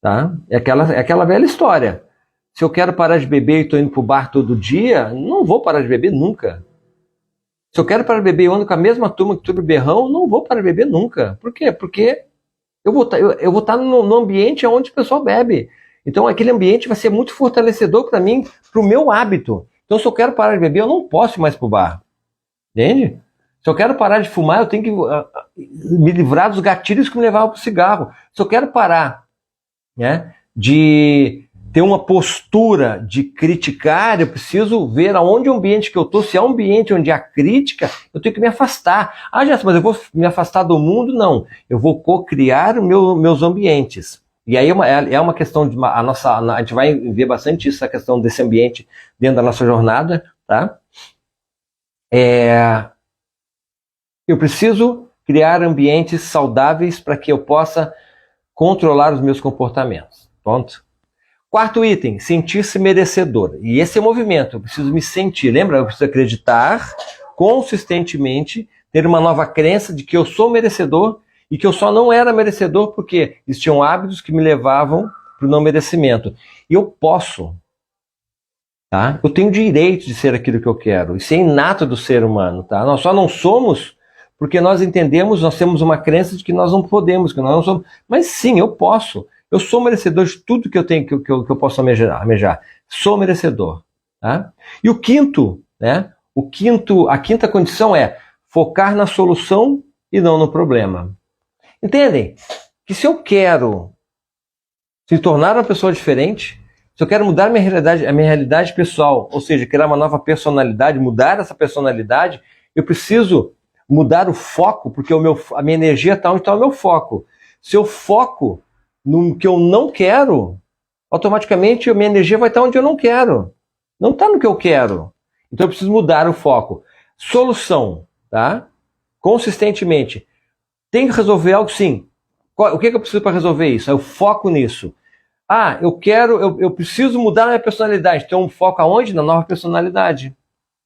Tá? É aquela velha história. Se eu quero parar de beber e estou indo para o bar todo dia, não vou parar de beber nunca. Se eu quero parar de beber e ando com a mesma turma que todo berrão, não vou parar de beber nunca. Por quê? Porque eu vou estar no ambiente onde o pessoal bebe. Então, aquele ambiente vai ser muito fortalecedor para mim, para o meu hábito. Então, se eu quero parar de beber, eu não posso ir mais para o bar. Entende? Se eu quero parar de fumar, eu tenho que me livrar dos gatilhos que me levavam para o cigarro. Se eu quero parar, né, de ter uma postura de criticar, eu preciso ver aonde é o ambiente que eu estou. Se é um ambiente onde há crítica, eu tenho que me afastar. Ah, Jéssica, mas eu vou me afastar do mundo? Não. Eu vou co-criar meus ambientes. E aí é uma questão de a gente vai ver bastante isso, a questão desse ambiente dentro da nossa jornada, tá? Eu preciso criar ambientes saudáveis para que eu possa controlar os meus comportamentos. Ponto. Quarto item, sentir-se merecedor. E esse é o movimento, eu preciso me sentir. Lembra? Eu preciso acreditar consistentemente, ter uma nova crença de que eu sou merecedor e que eu só não era merecedor porque existiam hábitos que me levavam para o não merecimento. E eu posso, tá? Eu tenho direito de ser aquilo que eu quero. Isso é inato do ser humano, tá? Nós só não somos porque nós entendemos, nós temos uma crença de que nós não podemos, que nós não somos. Mas sim, eu posso. Eu sou merecedor de tudo que eu tenho, que eu posso almejar. Sou merecedor, tá? E o quinto, né? A quinta condição é focar na solução e não no problema. Entendem? Que se eu quero se tornar uma pessoa diferente, se eu quero mudar a minha realidade pessoal, ou seja, criar uma nova personalidade, mudar essa personalidade, eu preciso mudar o foco, porque a minha energia está onde está o meu foco. Se eu foco no que eu não quero, automaticamente a minha energia vai estar onde eu não quero. Não está no que eu quero. Então eu preciso mudar o foco. Solução, tá? Consistentemente. Tem que resolver algo, sim. O que eu preciso para resolver isso? Eu foco nisso. Ah, eu preciso mudar a minha personalidade. Então, foco aonde? Na nova personalidade.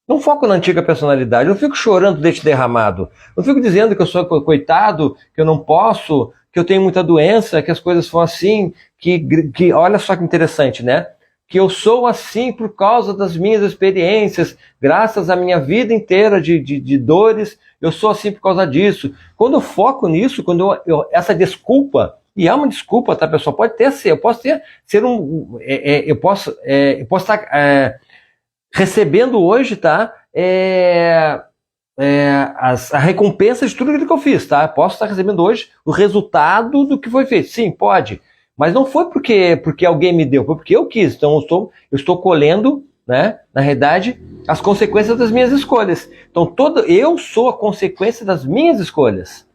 Não foco na antiga personalidade. Eu não fico chorando leite derramado. Não fico dizendo que eu sou coitado, que eu não posso, que eu tenho muita doença, que as coisas são assim, que olha só que interessante, né? Que eu sou assim por causa das minhas experiências, graças à minha vida inteira de dores, eu sou assim por causa disso. Quando eu foco nisso, essa desculpa, e é uma desculpa, tá, pessoal? Pode ter ser, eu posso estar recebendo hoje, tá? A recompensa de tudo aquilo que eu fiz, tá? Posso estar recebendo hoje o resultado do que foi feito. Sim, pode. Mas não foi porque alguém me deu, foi porque eu quis. Então eu estou colhendo, né, na realidade, as consequências das minhas escolhas. Então eu sou a consequência das minhas escolhas.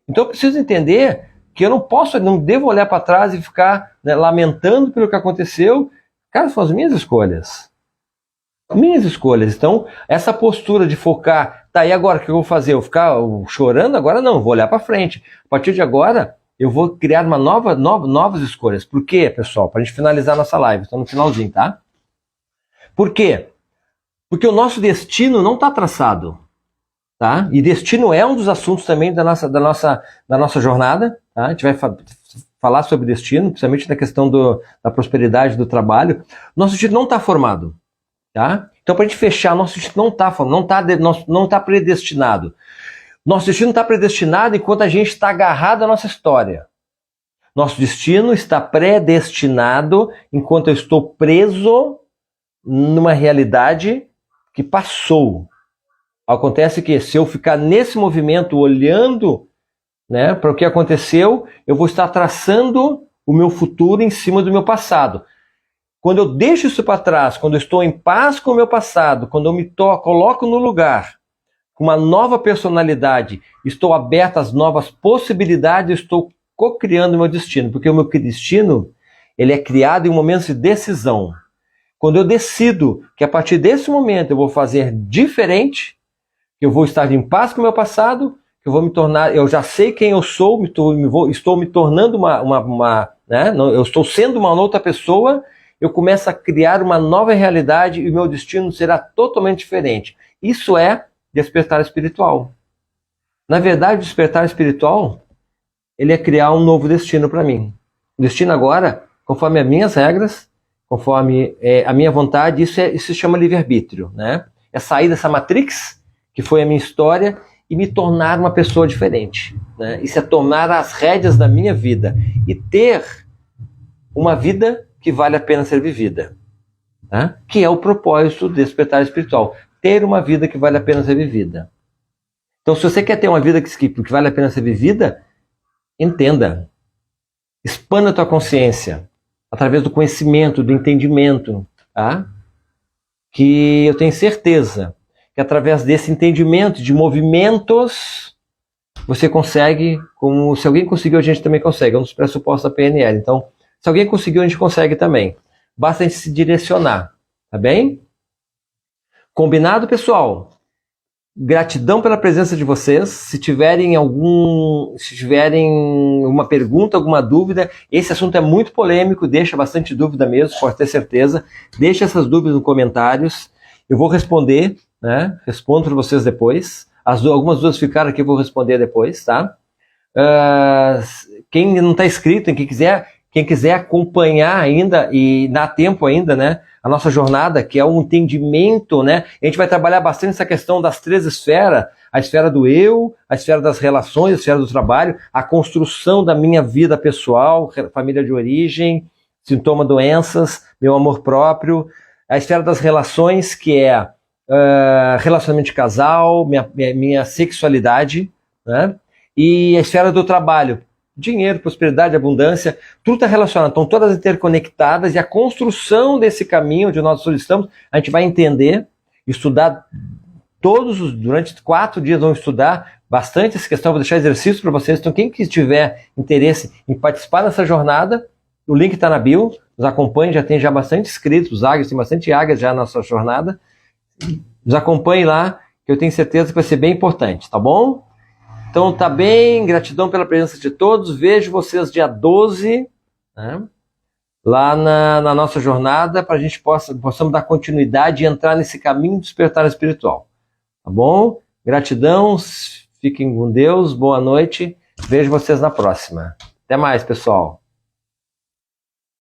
Então eu preciso entender que eu não devo olhar para trás e ficar, né, lamentando pelo que aconteceu. Cara, são as minhas escolhas. Minhas escolhas. Então, essa postura de focar, tá, e agora o que eu vou fazer? Eu vou ficar chorando? Agora não, vou olhar para frente. A partir de agora, eu vou criar novas escolhas. Por quê, pessoal? Para a gente finalizar nossa live, estamos no finalzinho, tá? Por quê? Porque o nosso destino não está traçado, tá? E destino é um dos assuntos também da nossa jornada, tá? A gente vai falar sobre destino, principalmente na questão da prosperidade do trabalho. Nosso destino não está formado. Tá? Então, para a gente fechar, nosso destino não está predestinado. Nosso destino está predestinado enquanto a gente está agarrado à nossa história. Nosso destino está predestinado enquanto eu estou preso numa realidade que passou. Acontece que se eu ficar nesse movimento olhando, né, para o que aconteceu, eu vou estar traçando o meu futuro em cima do meu passado. Quando eu deixo isso para trás, quando eu estou em paz com o meu passado, quando eu me coloco no lugar, com uma nova personalidade, estou aberto às novas possibilidades, estou co-criando o meu destino, porque o meu destino, ele é criado em momentos de decisão. Quando eu decido que a partir desse momento eu vou fazer diferente, que eu vou estar em paz com o meu passado, que eu vou me tornar, eu já sei quem eu sou, estou me tornando né, eu estou sendo uma outra pessoa, eu começo a criar uma nova realidade e o meu destino será totalmente diferente. Isso é despertar espiritual. Na verdade, o despertar espiritual, ele é criar um novo destino para mim. O destino agora, conforme as minhas regras, conforme a minha vontade, isso se chama livre-arbítrio, né? É sair dessa matrix, que foi a minha história, e me tornar uma pessoa diferente, né? Isso é tomar as rédeas da minha vida e ter uma vida que vale a pena ser vivida, tá? Que é o propósito do despertar espiritual, ter uma vida que vale a pena ser vivida. Então, se você quer ter uma vida que vale a pena ser vivida, entenda, expanda a tua consciência, através do conhecimento, do entendimento, tá? Que eu tenho certeza que através desse entendimento de movimentos, você consegue, como se alguém conseguiu, a gente também consegue, é um dos pressupostos da PNL. Então, se alguém conseguiu, a gente consegue também. Basta a gente se direcionar, tá bem? Combinado, pessoal? Gratidão pela presença de vocês. Se tiverem uma pergunta, alguma dúvida, esse assunto é muito polêmico, deixa bastante dúvida mesmo, pode ter certeza. Deixa essas dúvidas nos comentários. Eu vou responder, né? Respondo para vocês depois. Algumas dúvidas ficaram aqui, eu vou responder depois, tá? Quem não está inscrito, quem quiser acompanhar ainda, e dá tempo ainda, né? A nossa jornada, que é um entendimento, né? A gente vai trabalhar bastante essa questão das 3 esferas, a esfera do eu, a esfera das relações, a esfera do trabalho, a construção da minha vida pessoal, família de origem, sintoma, doenças, meu amor próprio, a esfera das relações, que é relacionamento de casal, minha sexualidade, né? E a esfera do trabalho, dinheiro, prosperidade, abundância, tudo está relacionado, estão todas interconectadas, e a construção desse caminho onde nós solicitamos, a gente vai entender, estudar durante 4 dias vamos estudar bastante essa questão, vou deixar exercício para vocês, então quem tiver interesse em participar dessa jornada, o link está na bio, nos acompanhe, já tem bastante inscritos, os águias, tem bastante águias já na nossa jornada, nos acompanhe lá, que eu tenho certeza que vai ser bem importante, tá bom? Então tá bem, gratidão pela presença de todos, vejo vocês dia 12, né, lá na nossa jornada, para a gente possamos dar continuidade e entrar nesse caminho do despertar espiritual, tá bom? Gratidão, fiquem com Deus, boa noite, vejo vocês na próxima. Até mais, pessoal.